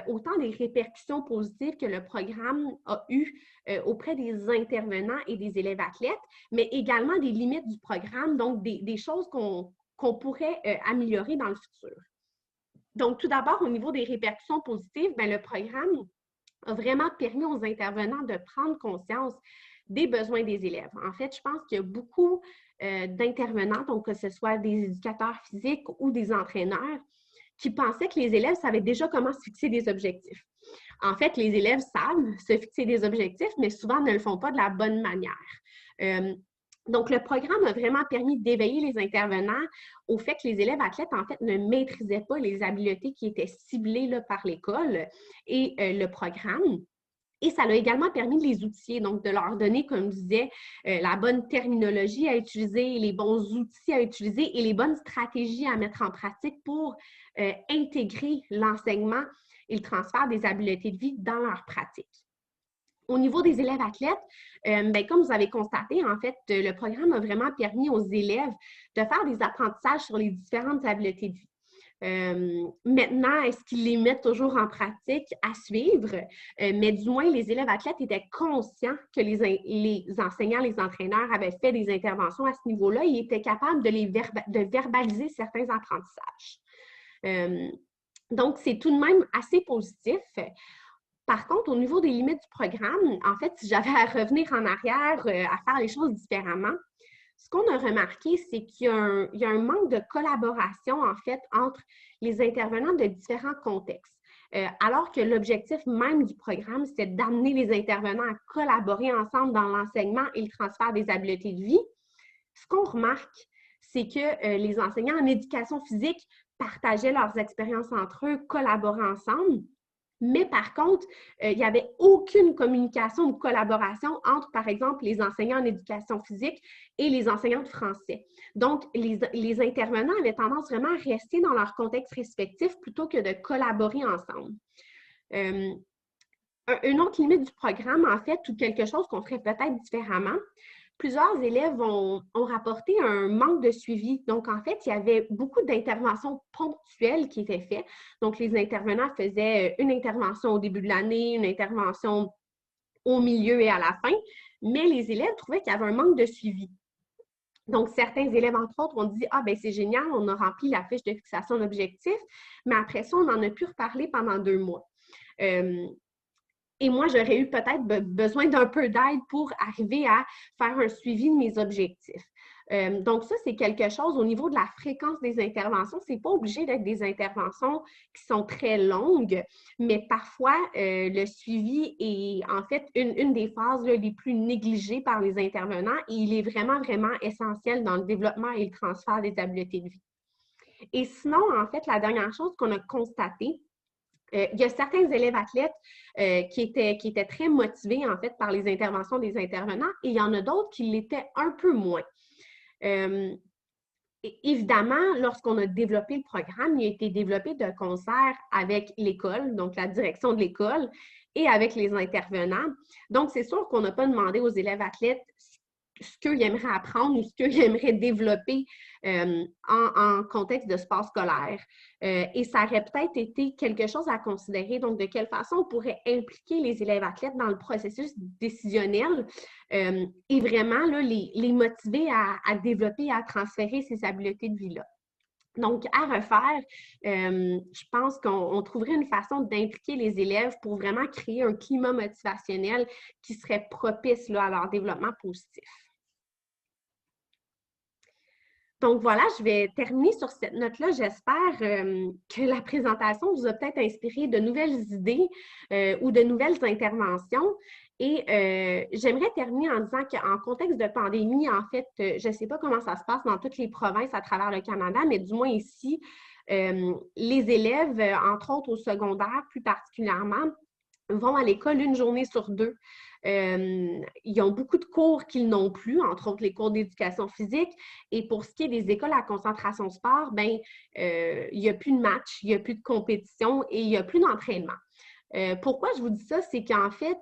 autant des répercussions positives que le programme a eues auprès des intervenants et des élèves athlètes, mais également des limites du programme, donc des choses qu'on pourrait améliorer dans le futur. Donc, tout d'abord, au niveau des répercussions positives, bien, le programme a vraiment permis aux intervenants de prendre conscience des besoins des élèves. En fait, je pense qu'il y a beaucoup d'intervenants, donc que ce soit des éducateurs physiques ou des entraîneurs, qui pensaient que les élèves savaient déjà comment se fixer des objectifs. En fait, les élèves savent se fixer des objectifs, mais souvent ne le font pas de la bonne manière. Donc, le programme a vraiment permis d'éveiller les intervenants au fait que les élèves athlètes, en fait, ne maîtrisaient pas les habiletés qui étaient ciblées là, par l'école et le programme. Et ça a également permis de les outiller, donc de leur donner, comme je disais, la bonne terminologie à utiliser, les bons outils à utiliser et les bonnes stratégies à mettre en pratique pour intégrer l'enseignement et le transfert des habiletés de vie dans leur pratique. Au niveau des élèves athlètes, bien, comme vous avez constaté, en fait, le programme a vraiment permis aux élèves de faire des apprentissages sur les différentes habiletés de vie. Maintenant, est-ce qu'ils les mettent toujours en pratique à suivre? Mais du moins, les élèves athlètes étaient conscients que les enseignants, les entraîneurs avaient fait des interventions à ce niveau-là. Ils étaient capables de verbaliser certains apprentissages. Donc, c'est tout de même assez positif. Par contre, au niveau des limites du programme, en fait, si j'avais à revenir en arrière, à faire les choses différemment, ce qu'on a remarqué, c'est qu'il y a un manque de collaboration, en fait, entre les intervenants de différents contextes. Alors que l'objectif même du programme, c'est d'amener les intervenants à collaborer ensemble dans l'enseignement et le transfert des habiletés de vie. Ce qu'on remarque, c'est que les enseignants en éducation physique partageaient leurs expériences entre eux, collaboraient ensemble. Mais par contre, il n'y avait aucune communication ou collaboration entre, par exemple, les enseignants en éducation physique et les enseignants de français. Donc, les intervenants avaient tendance vraiment à rester dans leur contexte respectif plutôt que de collaborer ensemble. Une autre limite du programme, en fait, ou quelque chose qu'on ferait peut-être différemment, plusieurs élèves ont rapporté un manque de suivi. Donc, en fait, il y avait beaucoup d'interventions ponctuelles qui étaient faites. Donc, les intervenants faisaient une intervention au début de l'année, une intervention au milieu et à la fin, mais les élèves trouvaient qu'il y avait un manque de suivi. Donc, certains élèves, entre autres, ont dit « Ah, ben c'est génial, on a rempli la fiche de fixation d'objectifs, mais après ça, on n'en a plus reparlé pendant 2 mois. » Et moi, j'aurais eu peut-être besoin d'un peu d'aide pour arriver à faire un suivi de mes objectifs. Donc, ça, c'est quelque chose au niveau de la fréquence des interventions. Ce n'est pas obligé d'être des interventions qui sont très longues, mais parfois, le suivi est en fait une des phases les plus négligées par les intervenants et il est vraiment, vraiment essentiel dans le développement et le transfert des habiletés de vie. Et sinon, en fait, la dernière chose qu'on a constatée, il y a certains élèves athlètes qui étaient très motivés, en fait, par les interventions des intervenants et il y en a d'autres qui l'étaient un peu moins. Évidemment, lorsqu'on a développé le programme, il a été développé de concert avec l'école, donc la direction de l'école, et avec les intervenants. Donc, c'est sûr qu'on n'a pas demandé aux élèves athlètes ce qu'ils aimeraient apprendre ou ce qu'ils aimeraient développer en contexte de sport scolaire. Et ça aurait peut-être été quelque chose à considérer. Donc, de quelle façon on pourrait impliquer les élèves athlètes dans le processus décisionnel et vraiment là, les motiver à développer, à transférer ces habiletés de vie-là. Donc, à refaire, je pense qu'on trouverait une façon d'impliquer les élèves pour vraiment créer un climat motivationnel qui serait propice là, à leur développement positif. Donc voilà, je vais terminer sur cette note-là. J'espère que la présentation vous a peut-être inspiré de nouvelles idées ou de nouvelles interventions. Et j'aimerais terminer en disant qu'en contexte de pandémie, en fait, je ne sais pas comment ça se passe dans toutes les provinces à travers le Canada, mais du moins ici, les élèves, entre autres au secondaire plus particulièrement, vont à l'école une journée sur 2. Ils ont beaucoup de cours qu'ils n'ont plus, entre autres les cours d'éducation physique. Et pour ce qui est des écoles à concentration sport, ben, il n'y a plus de match, il n'y a plus de compétition et il n'y a plus d'entraînement. Pourquoi je vous dis ça? C'est qu'en fait,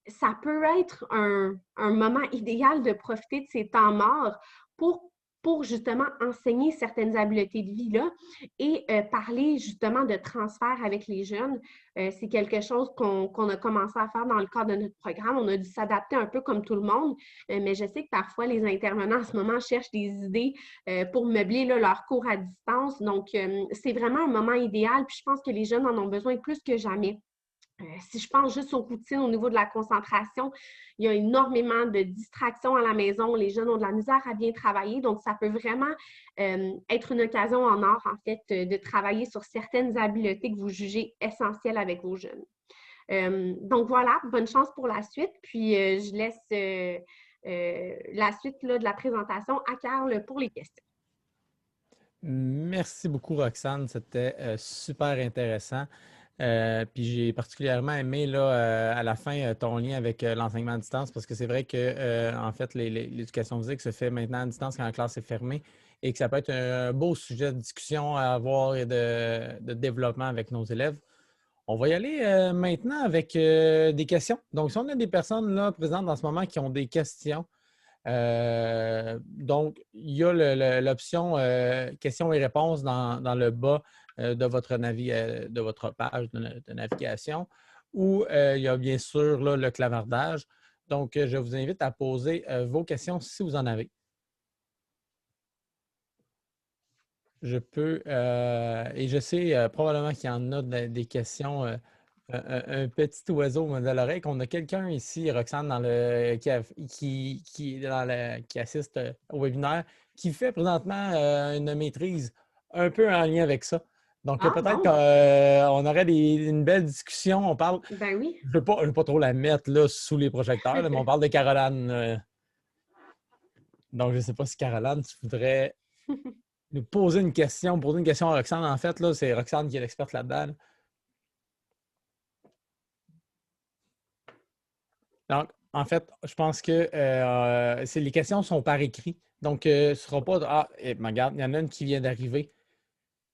ça peut être un moment idéal de profiter de ces temps morts pour justement enseigner certaines habiletés de vie-là et parler justement de transfert avec les jeunes. C'est quelque chose qu'on a commencé à faire dans le cadre de notre programme. On a dû s'adapter un peu comme tout le monde, mais je sais que parfois les intervenants en ce moment cherchent des idées pour meubler là, leur cours à distance. Donc, c'est vraiment un moment idéal. Puis je pense que les jeunes en ont besoin plus que jamais. Si je pense juste aux routines au niveau de la concentration, il y a énormément de distractions à la maison. Les jeunes ont de la misère à bien travailler. Donc, ça peut vraiment être une occasion en or, en fait, de travailler sur certaines habiletés que vous jugez essentielles avec vos jeunes. Donc, voilà, bonne chance pour la suite. Puis, je laisse la suite là, de la présentation à Carl pour les questions. Merci beaucoup, Roxane. C'était super intéressant. Puis j'ai particulièrement aimé là, à la fin ton lien avec l'enseignement à distance parce que c'est vrai que en fait, l'éducation physique se fait maintenant à distance quand la classe est fermée et que ça peut être un beau sujet de discussion à avoir et de développement avec nos élèves. On va y aller maintenant avec des questions. Donc, si on a des personnes là présentes en ce moment qui ont des questions, Donc, il y a l'option questions et réponses dans le bas de votre page de navigation, où il y a bien sûr là, le clavardage. Donc, je vous invite à poser vos questions si vous en avez. Je peux, et je sais probablement qu'il y en a des questions. Un petit oiseau de l'oreille, qu'on a quelqu'un ici, Roxane, qui assiste au webinaire, qui fait présentement une maîtrise un peu en lien avec ça. Donc, Ah, peut-être bon. qu'on aurait une belle discussion. On parle, Ben oui. je ne veux pas trop la mettre là, sous les projecteurs, là, mais on parle de Caroline. Donc, je ne sais pas si Caroline, tu voudrais nous poser une question à Roxane. En fait, là, c'est Roxane qui est l'experte là-dedans. Donc, en fait, je pense que les questions sont par écrit. Donc, ce ne sera pas Ah, regarde, il y en a une qui vient d'arriver.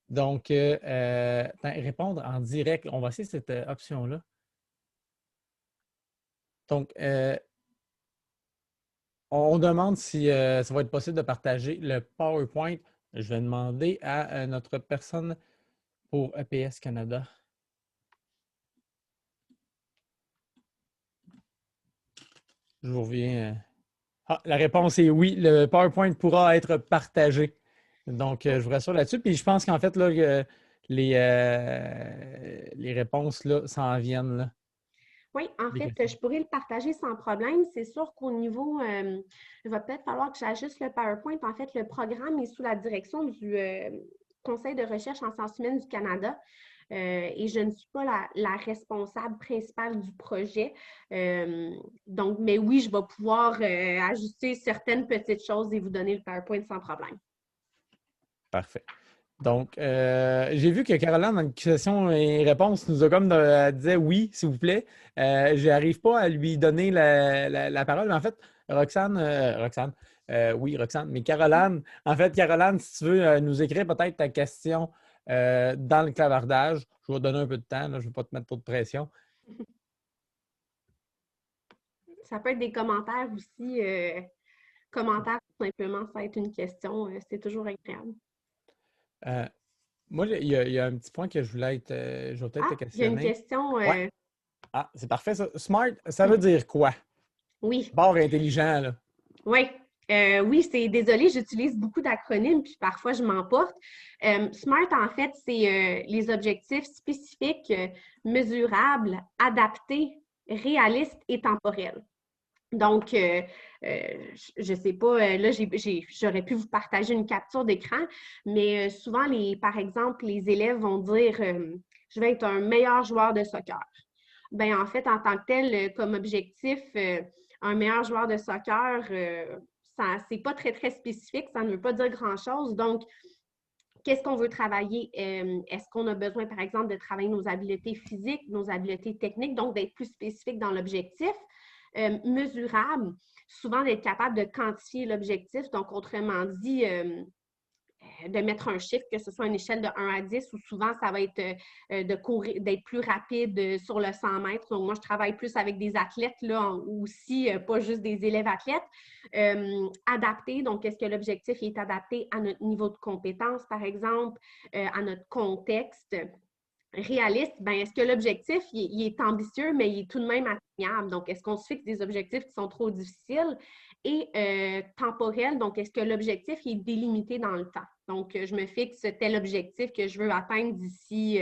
Donc, répondre en direct. On va essayer cette option-là. Donc, on demande si ça va être possible de partager le PowerPoint. Je vais demander à notre personne pour EPS Canada. Je vous reviens. Ah, la réponse est oui, le PowerPoint pourra être partagé. Donc, je vous rassure là-dessus. Puis je pense qu'en fait, là, les réponses là, s'en viennent. Là, Oui, en des fait, questions. je pourrais le partager sans problème. C'est sûr qu'au niveau, il va peut-être falloir que j'ajuste le PowerPoint. En fait, le programme est sous la direction du Conseil de recherche en sciences humaines du Canada. Et je ne suis pas la responsable principale du projet. Donc, mais oui, je vais pouvoir ajuster certaines petites choses et vous donner le PowerPoint sans problème. Parfait. Donc, j'ai vu que Caroline, dans une question et réponse, nous a comme elle disait oui, s'il vous plaît. Je n'arrive pas à lui donner la parole. Mais en fait, Roxane, oui, Roxane, mais Caroline, en fait, Caroline, si tu veux nous écrire peut-être ta question dans le clavardage, je vais te donner un peu de temps, là, je ne vais pas te mettre trop de pression. Ça peut être des commentaires aussi. Commentaires, tout simplement, ça va être une question. C'est toujours agréable. Euh, Moi, il y a un petit point que je vais peut-être Ah, te il y a une questionner. question. Ouais. Ah, c'est parfait, ça. Smart, ça veut dire quoi? Oui, Bord intelligent, là. oui. Oui, c'est désolé, j'utilise beaucoup d'acronymes, puis parfois je m'emporte. SMART, en fait, c'est les objectifs spécifiques, mesurables, adaptés, réalistes et temporels. Donc, je ne sais pas, là, j'aurais pu vous partager une capture d'écran, mais souvent, par exemple, les élèves vont dire je vais être un meilleur joueur de soccer. Bien, en fait, en tant que tel, comme objectif, un meilleur joueur de soccer, c'est pas très, très spécifique, ça ne veut pas dire grand-chose. Donc, qu'est-ce qu'on veut travailler? Est-ce qu'on a besoin, par exemple, de travailler nos habiletés physiques, nos habiletés techniques, donc d'être plus spécifique dans l'objectif? Mesurable, souvent d'être capable de quantifier l'objectif. Donc, autrement dit, de mettre un chiffre, que ce soit une échelle de 1 à 10, ou souvent, ça va être de courir, d'être plus rapide sur le 100 mètres. Donc, moi, je travaille plus avec des athlètes, là, aussi, pas juste des élèves athlètes. Adapté, donc, est-ce que l'objectif est adapté à notre niveau de compétence, par exemple, à notre contexte? Réaliste, ben, est-ce que l'objectif il est ambitieux, mais il est tout de même atteignable? Donc, est-ce qu'on se fixe des objectifs qui sont trop difficiles? Et temporel, donc, est-ce que l'objectif est délimité dans le temps? Donc, je me fixe tel objectif que je veux atteindre d'ici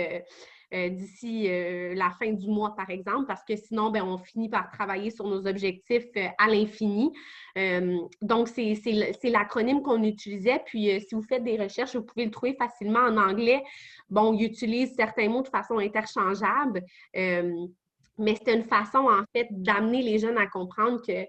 la fin du mois, par exemple, parce que sinon, ben, on finit par travailler sur nos objectifs à l'infini. Donc, c'est l'acronyme qu'on utilisait. Puis, si vous faites des recherches, vous pouvez le trouver facilement en anglais. Bon, ils utilisent certains mots de façon interchangeable. Mais c'est une façon, en fait, d'amener les jeunes à comprendre que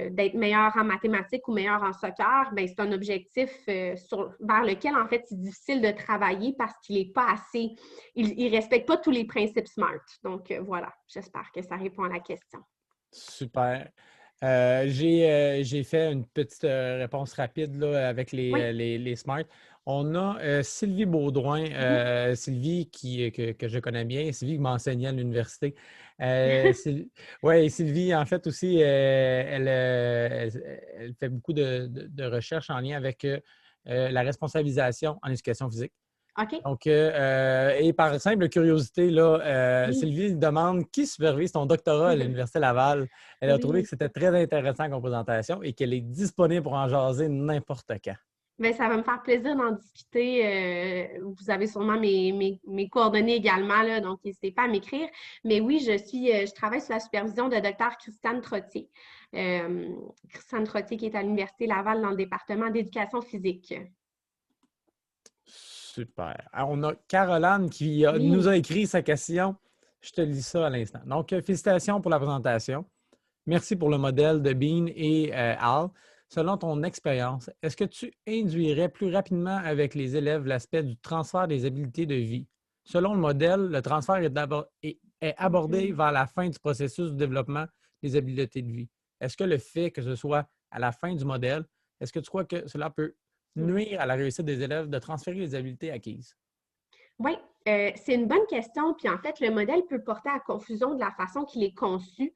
d'être meilleur en mathématiques ou meilleur en soccer, ben, c'est un objectif vers lequel, en fait, c'est difficile de travailler parce qu'il n'est pas assez, il ne respecte pas tous les principes SMART. Donc, voilà, j'espère que ça répond à la question. Super. J'ai fait une petite réponse rapide là, avec Oui. les Smart. On a Sylvie Baudouin, Sylvie que je connais bien, Sylvie qui m'a enseigné à l'université. Oui, Sylvie, en fait, aussi, elle fait beaucoup de recherches en lien avec la responsabilisation en éducation physique. OK. Donc, et par simple curiosité, là, Oui, Sylvie demande qui supervise ton doctorat à l'Université Laval. Elle a trouvé oui. que c'était très intéressant comme présentation et qu'elle est disponible pour en jaser n'importe quand. Bien, ça va me faire plaisir d'en discuter. Vous avez sûrement mes coordonnées également, là, donc n'hésitez pas à m'écrire. Mais oui, je travaille sous la supervision de Dr. Christiane Trottier. Christiane Trottier qui est à l'Université Laval dans le département d'éducation physique. Super. Alors, on a Caroline qui nous Oui. a écrit sa question. Je te lis ça à l'instant. Donc, félicitations pour la présentation. Merci pour le modèle de Bean et Al. Selon ton expérience, est-ce que tu induirais plus rapidement avec les élèves l'aspect du transfert des habiletés de vie? Selon le modèle, le transfert est abordé Mhm. vers la fin du processus de développement des habiletés de vie. Est-ce que le fait que ce soit à la fin du modèle, est-ce que tu crois que cela peut nuire à la réussite des élèves de transférer les habiletés acquises? Oui, c'est une bonne question. Puis en fait, le modèle peut porter à confusion de la façon qu'il est conçu.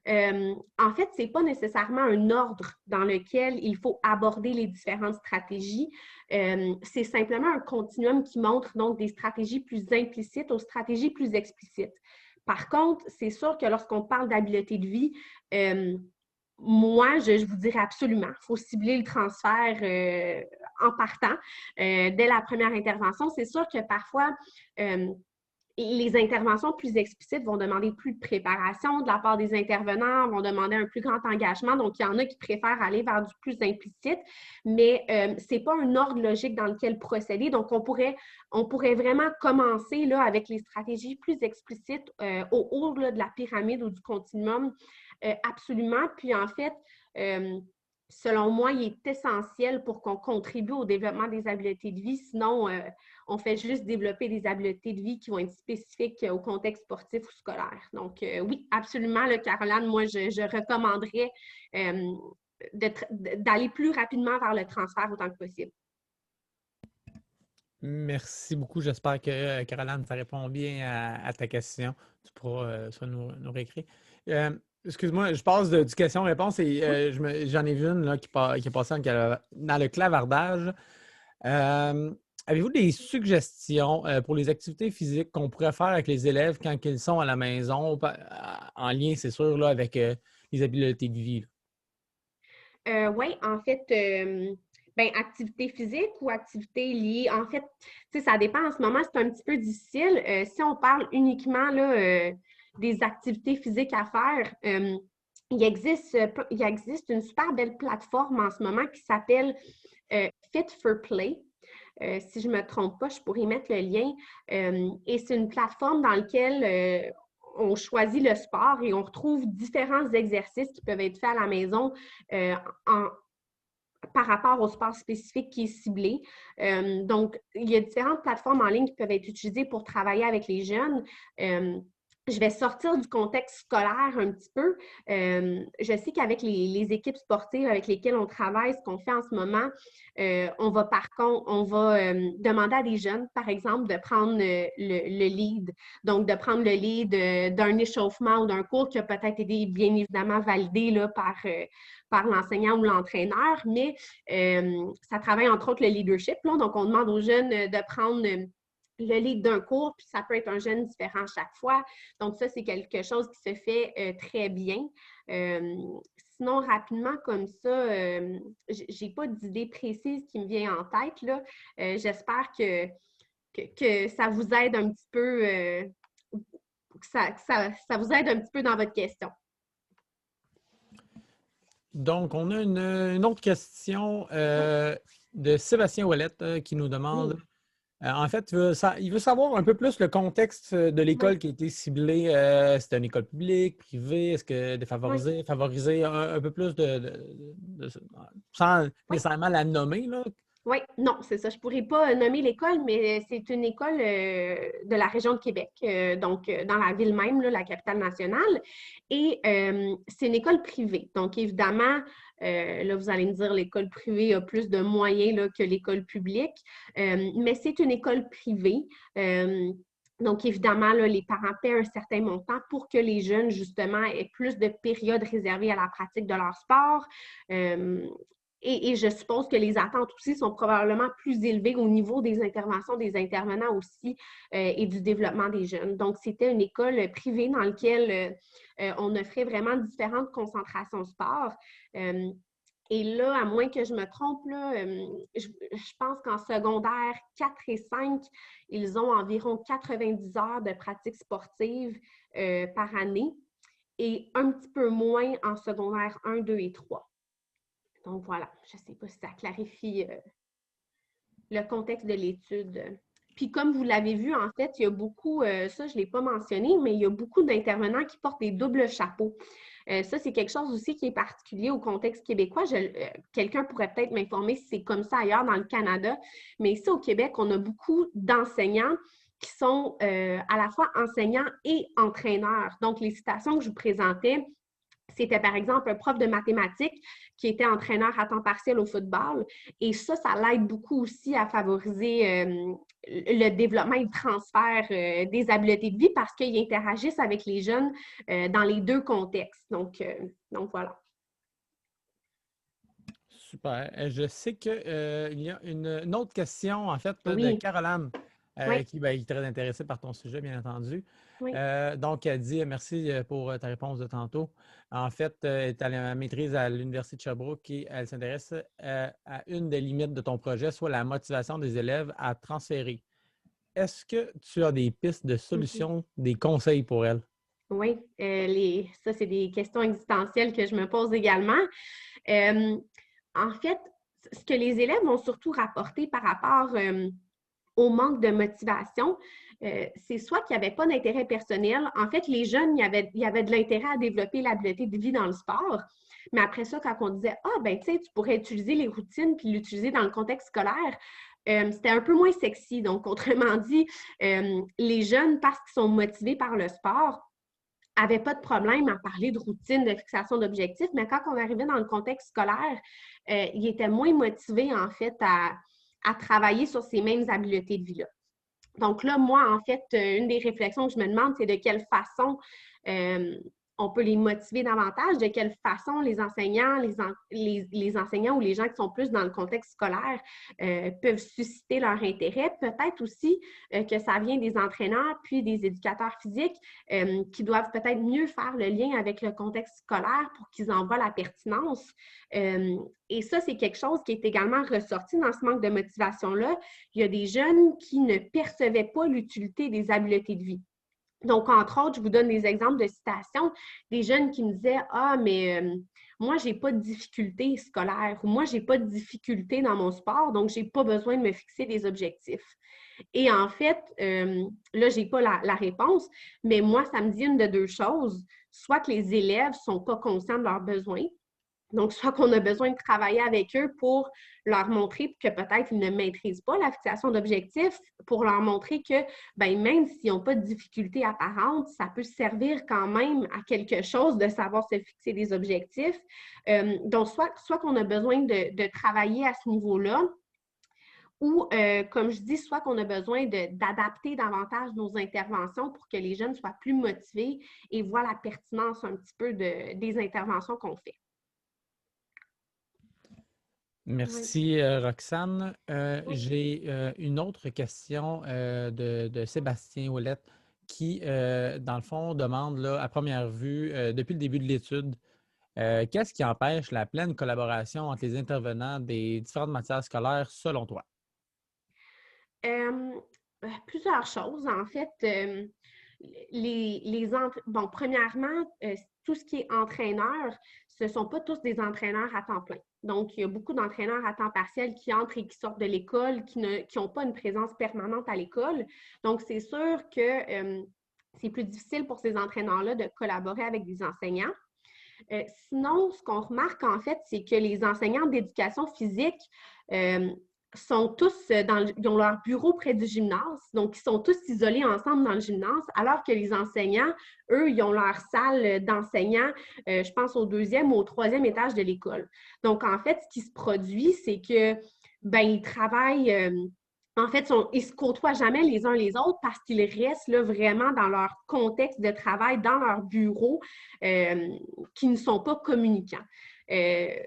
En fait, ce n'est pas nécessairement un ordre dans lequel il faut aborder les différentes stratégies. C'est simplement un continuum qui montre donc des stratégies plus implicites aux stratégies plus explicites. Par contre, c'est sûr que lorsqu'on parle d'habileté de vie, moi, je vous dirais absolument, il faut cibler le transfert en partant dès la première intervention. C'est sûr que parfois, les interventions plus explicites vont demander plus de préparation de la part des intervenants, vont demander un plus grand engagement. Donc, il y en a qui préfèrent aller vers du plus implicite, mais ce n'est pas un ordre logique dans lequel procéder. Donc, on pourrait vraiment commencer là, avec les stratégies plus explicites au haut là, de la pyramide ou du continuum, absolument. Puis, en fait, selon moi, il est essentiel pour qu'on contribue au développement des habiletés de vie. Sinon, on fait juste développer des habiletés de vie qui vont être spécifiques au contexte sportif ou scolaire. Donc, oui, absolument, là, Caroline, moi, je recommanderais d'aller plus rapidement vers le transfert autant que possible. Merci beaucoup. J'espère que, Caroline, ça répond bien à ta question. Tu pourras ça nous réécrire. Excuse-moi, je passe du question-réponse et Oui. j'en ai vu une là, qui est passée dans le clavardage. Euh, Avez-vous des suggestions pour les activités physiques qu'on pourrait faire avec les élèves quand ils sont à la maison, en lien, c'est sûr, là, avec les habiletés de vie? Oui, en fait, ben, activité physique ou activité liée, en fait, ça dépend en ce moment, c'est un petit peu difficile. Si on parle uniquement là, des activités physiques à faire, il existe une super belle plateforme en ce moment qui s'appelle Fit for Play. Si je ne me trompe pas, je pourrais y mettre le lien. Et c'est une plateforme dans laquelle on choisit le sport et on retrouve différents exercices qui peuvent être faits à la maison euh, en, par rapport au sport spécifique qui est ciblé. Donc, il y a différentes plateformes en ligne qui peuvent être utilisées pour travailler avec les jeunes. Je vais sortir du contexte scolaire un petit peu. Je sais qu'avec les équipes sportives avec lesquelles on travaille, ce qu'on fait en ce moment, on va demander à des jeunes, par exemple, de prendre le lead. Donc, de prendre le lead d'un échauffement ou d'un cours qui a peut-être été bien évidemment validé là, par l'enseignant ou l'entraîneur, mais ça travaille entre autres le leadership. Là. Donc, on demande aux jeunes de prendre le lead d'un cours, puis ça peut être un jeune différent chaque fois. Donc, ça, c'est quelque chose qui se fait très bien. Sinon, rapidement, comme ça, j'ai pas d'idée précise qui me vient en tête. Là. J'espère que ça vous aide un petit peu, que ça vous aide un petit peu dans votre question. Donc, on a une autre question Oui, de Sébastien Ouellette qui nous demande, oui, en fait, il veut savoir un peu plus le contexte de oui, l'école qui a été ciblée. C'est une école publique, privée, est-ce que oui, favoriser un peu plus sans oui. nécessairement la nommer, là? Oui, non, c'est ça. Je ne pourrais pas nommer l'école, mais c'est une école de la région de Québec, donc dans la ville même, là, la capitale nationale. Et c'est une école privée. Donc, évidemment, là, vous allez me dire, l'école privée a plus de moyens là, que l'école publique, mais c'est une école privée. Donc, évidemment, là, les parents paient un certain montant pour que les jeunes, justement, aient plus de périodes réservées à la pratique de leur sport. Et je suppose que les attentes aussi sont probablement plus élevées au niveau des interventions des intervenants aussi et du développement des jeunes. Donc, c'était une école privée dans laquelle on offrait vraiment différentes concentrations sport. Et là, à moins que je me trompe, là, je pense qu'en secondaire 4 et 5, ils ont environ 90 heures de pratique sportive par année et un petit peu moins en secondaire 1, 2 et 3. Donc voilà, je ne sais pas si ça clarifie le contexte de l'étude. Puis comme vous l'avez vu, en fait, il y a beaucoup, ça je ne l'ai pas mentionné, mais il y a beaucoup d'intervenants qui portent des doubles chapeaux. Ça, c'est quelque chose aussi qui est particulier au contexte québécois. Quelqu'un pourrait peut-être m'informer si c'est comme ça ailleurs dans le Canada, mais ici au Québec, on a beaucoup d'enseignants qui sont à la fois enseignants et entraîneurs. Donc, les citations que je vous présentais, c'était par exemple un prof de mathématiques qui était entraîneur à temps partiel au football. Et ça l'aide beaucoup aussi à favoriser le développement et le transfert des habiletés de vie parce qu'ils interagissent avec les jeunes dans les deux contextes. Donc voilà. Super. Je sais qu'il y a une autre question, en fait, de Oui, Caroline, oui, qui est très intéressée par ton sujet, bien entendu. oui. Donc, elle dit merci pour ta réponse de tantôt. En fait, elle est à la maîtrise à l'Université de Sherbrooke et elle s'intéresse à une des limites de ton projet, soit la motivation des élèves à transférer. Est-ce que tu as des pistes de Mhm. solutions, des conseils pour elle? Oui, ça, c'est des questions existentielles que je me pose également. Euh, En fait, ce que les élèves vont surtout rapporter par rapport au manque de motivation, c'est soit qu'il n'y avait pas d'intérêt personnel. En fait, les jeunes, il y avait de l'intérêt à développer l'habileté de vie dans le sport. Mais après ça, quand on disait, ah, ben, tu sais, tu pourrais utiliser les routines puis l'utiliser dans le contexte scolaire, c'était un peu moins sexy. Donc, autrement dit, les jeunes, parce qu'ils sont motivés par le sport, n'avaient pas de problème à parler de routine, de fixation d'objectifs, mais quand on arrivait dans le contexte scolaire, ils étaient moins motivés, en fait, à travailler sur ces mêmes habiletés de vie-là. Donc là, moi, en fait, une des réflexions que je me demande, c'est de quelle façon euh, on peut les motiver davantage, de quelle façon les enseignants, les enseignants ou les gens qui sont plus dans le contexte scolaire peuvent susciter leur intérêt. Peut-être aussi que ça vient des entraîneurs puis des éducateurs physiques qui doivent peut-être mieux faire le lien avec le contexte scolaire pour qu'ils en voient la pertinence. Et ça, c'est quelque chose qui est également ressorti dans ce manque de motivation-là. Il y a des jeunes qui ne percevaient pas l'utilité des habiletés de vie. Donc, entre autres, je vous donne des exemples de citations, des jeunes qui me disaient, ah, mais moi, je n'ai pas de difficultés scolaires ou moi, je n'ai pas de difficultés dans mon sport, donc je n'ai pas besoin de me fixer des objectifs. Et en fait, là, je n'ai pas la réponse, mais moi, ça me dit une de deux choses. Soit que les élèves ne sont pas conscients de leurs besoins, donc, soit qu'on a besoin de travailler avec eux pour leur montrer que peut-être ils ne maîtrisent pas la fixation d'objectifs, pour leur montrer que ben, même s'ils n'ont pas de difficultés apparentes, ça peut servir quand même à quelque chose de savoir se fixer des objectifs. Donc, soit qu'on a besoin de travailler à ce niveau-là, ou, comme je dis, soit qu'on a besoin d'adapter davantage nos interventions pour que les jeunes soient plus motivés et voient la pertinence un petit peu des interventions qu'on fait. Oui. Merci, Roxane. Oui. J'ai une autre question de Sébastien Ouellette qui, dans le fond, demande là, à première vue, depuis le début de l'étude, qu'est-ce qui empêche la pleine collaboration entre les intervenants des différentes matières scolaires selon toi? Euh, Plusieurs choses. En fait, bon, premièrement, tout ce qui est entraîneur, ce ne sont pas tous des entraîneurs à temps plein. Donc, il y a beaucoup d'entraîneurs à temps partiel qui entrent et qui sortent de l'école, qui n'ont pas une présence permanente à l'école. Donc, c'est sûr que c'est plus difficile pour ces entraîneurs-là de collaborer avec des enseignants. Sinon, ce qu'on remarque en fait, c'est que les enseignants d'éducation physique sont tous ils ont leur bureau près du gymnase, donc ils sont tous isolés ensemble dans le gymnase, alors que les enseignants, eux, ils ont leur salle d'enseignants, je pense au 2e ou au 3e étage de l'école. Donc, en fait, ce qui se produit, c'est que, ben, ils travaillent, en fait, ils ne se côtoient jamais les uns les autres parce qu'ils restent là, vraiment dans leur contexte de travail, dans leur bureau, qui ne sont pas communicants.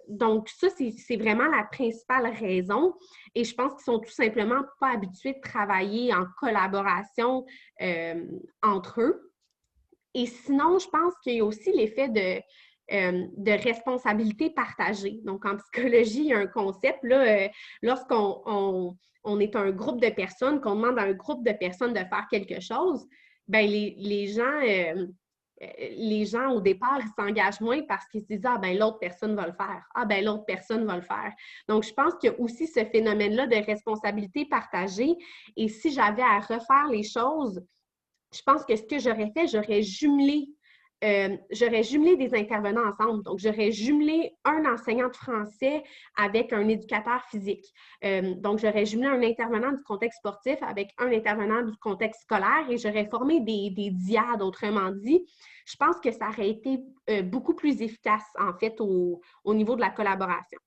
Donc, ça, c'est vraiment la principale raison. Et je pense qu'ils sont tout simplement pas habitués de travailler en collaboration entre eux. Et sinon, je pense qu'il y a aussi l'effet de responsabilité partagée. Donc, en psychologie, il y a un concept, là, lorsqu'on est un groupe de personnes, qu'on demande à un groupe de personnes de faire quelque chose, bien, les gens, au départ, ils s'engagent moins parce qu'ils se disent « Ah, ben l'autre personne va le faire. Ah, ben l'autre personne va le faire. » Donc, je pense qu'il y a aussi ce phénomène-là de responsabilité partagée. Et si j'avais à refaire les choses, je pense que ce que j'aurais fait, j'aurais jumelé des intervenants ensemble. Donc, j'aurais jumelé un enseignant de français avec un éducateur physique. Donc, j'aurais jumelé un intervenant du contexte sportif avec un intervenant du contexte scolaire et j'aurais formé des diades, autrement dit. Je pense que ça aurait été beaucoup plus efficace, en fait, au niveau de la collaboration.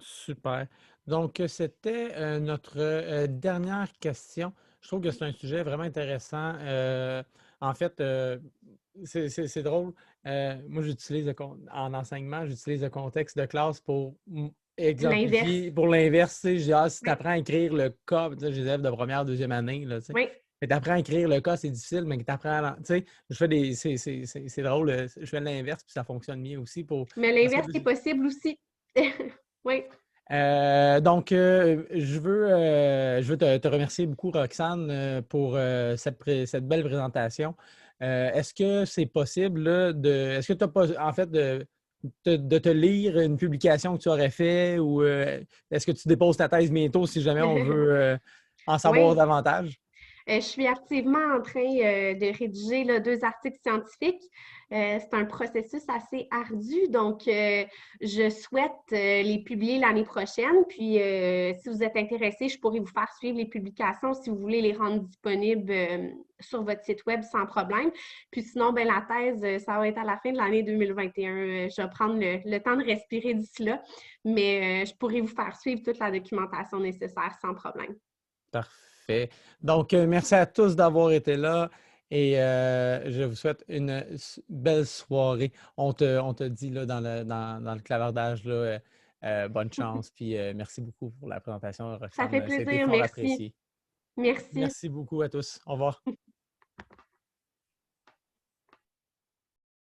Super. Donc, c'était notre dernière question. Je trouve que c'est un sujet vraiment intéressant. En fait, c'est drôle. Moi, en enseignement, j'utilise le contexte de classe pour L'inverse. exemplifier. Pour l'inverse, tu sais, je dis, ah, si tu Oui, apprends à écrire le cas, tu sais, j'ai des élèves de première, deuxième année, là, tu sais. oui. Mais tu apprends à écrire le cas, c'est difficile, mais tu apprends tu sais, je fais des. C'est drôle, je fais l'inverse, puis ça fonctionne mieux aussi pour. Mais Parce que l'inverse est possible aussi. Oui. Donc, je veux te remercier beaucoup, Roxane, pour cette belle présentation. Est-ce que c'est possible là, est-ce que tu as pas, en fait, de te lire une publication que tu aurais fait ou est-ce que tu déposes ta thèse bientôt si jamais on veut en savoir Oui. davantage? Je suis activement en train de rédiger là, 2 articles scientifiques. C'est un processus assez ardu, donc je souhaite les publier l'année prochaine. Puis, si vous êtes intéressé, je pourrais vous faire suivre les publications si vous voulez les rendre disponibles sur votre site web sans problème. Puis sinon, ben, la thèse, ça va être à la fin de l'année 2021. Je vais prendre le temps de respirer d'ici là, mais je pourrais vous faire suivre toute la documentation nécessaire sans problème. Parfait. Donc, merci à tous d'avoir été là et je vous souhaite une belle soirée. On te dit là, dans le clavardage, là, bonne chance. Puis merci beaucoup pour la présentation, Ça fait Roxane. C'était plaisir, fort merci. apprécié. Merci. Merci beaucoup à tous. Au revoir.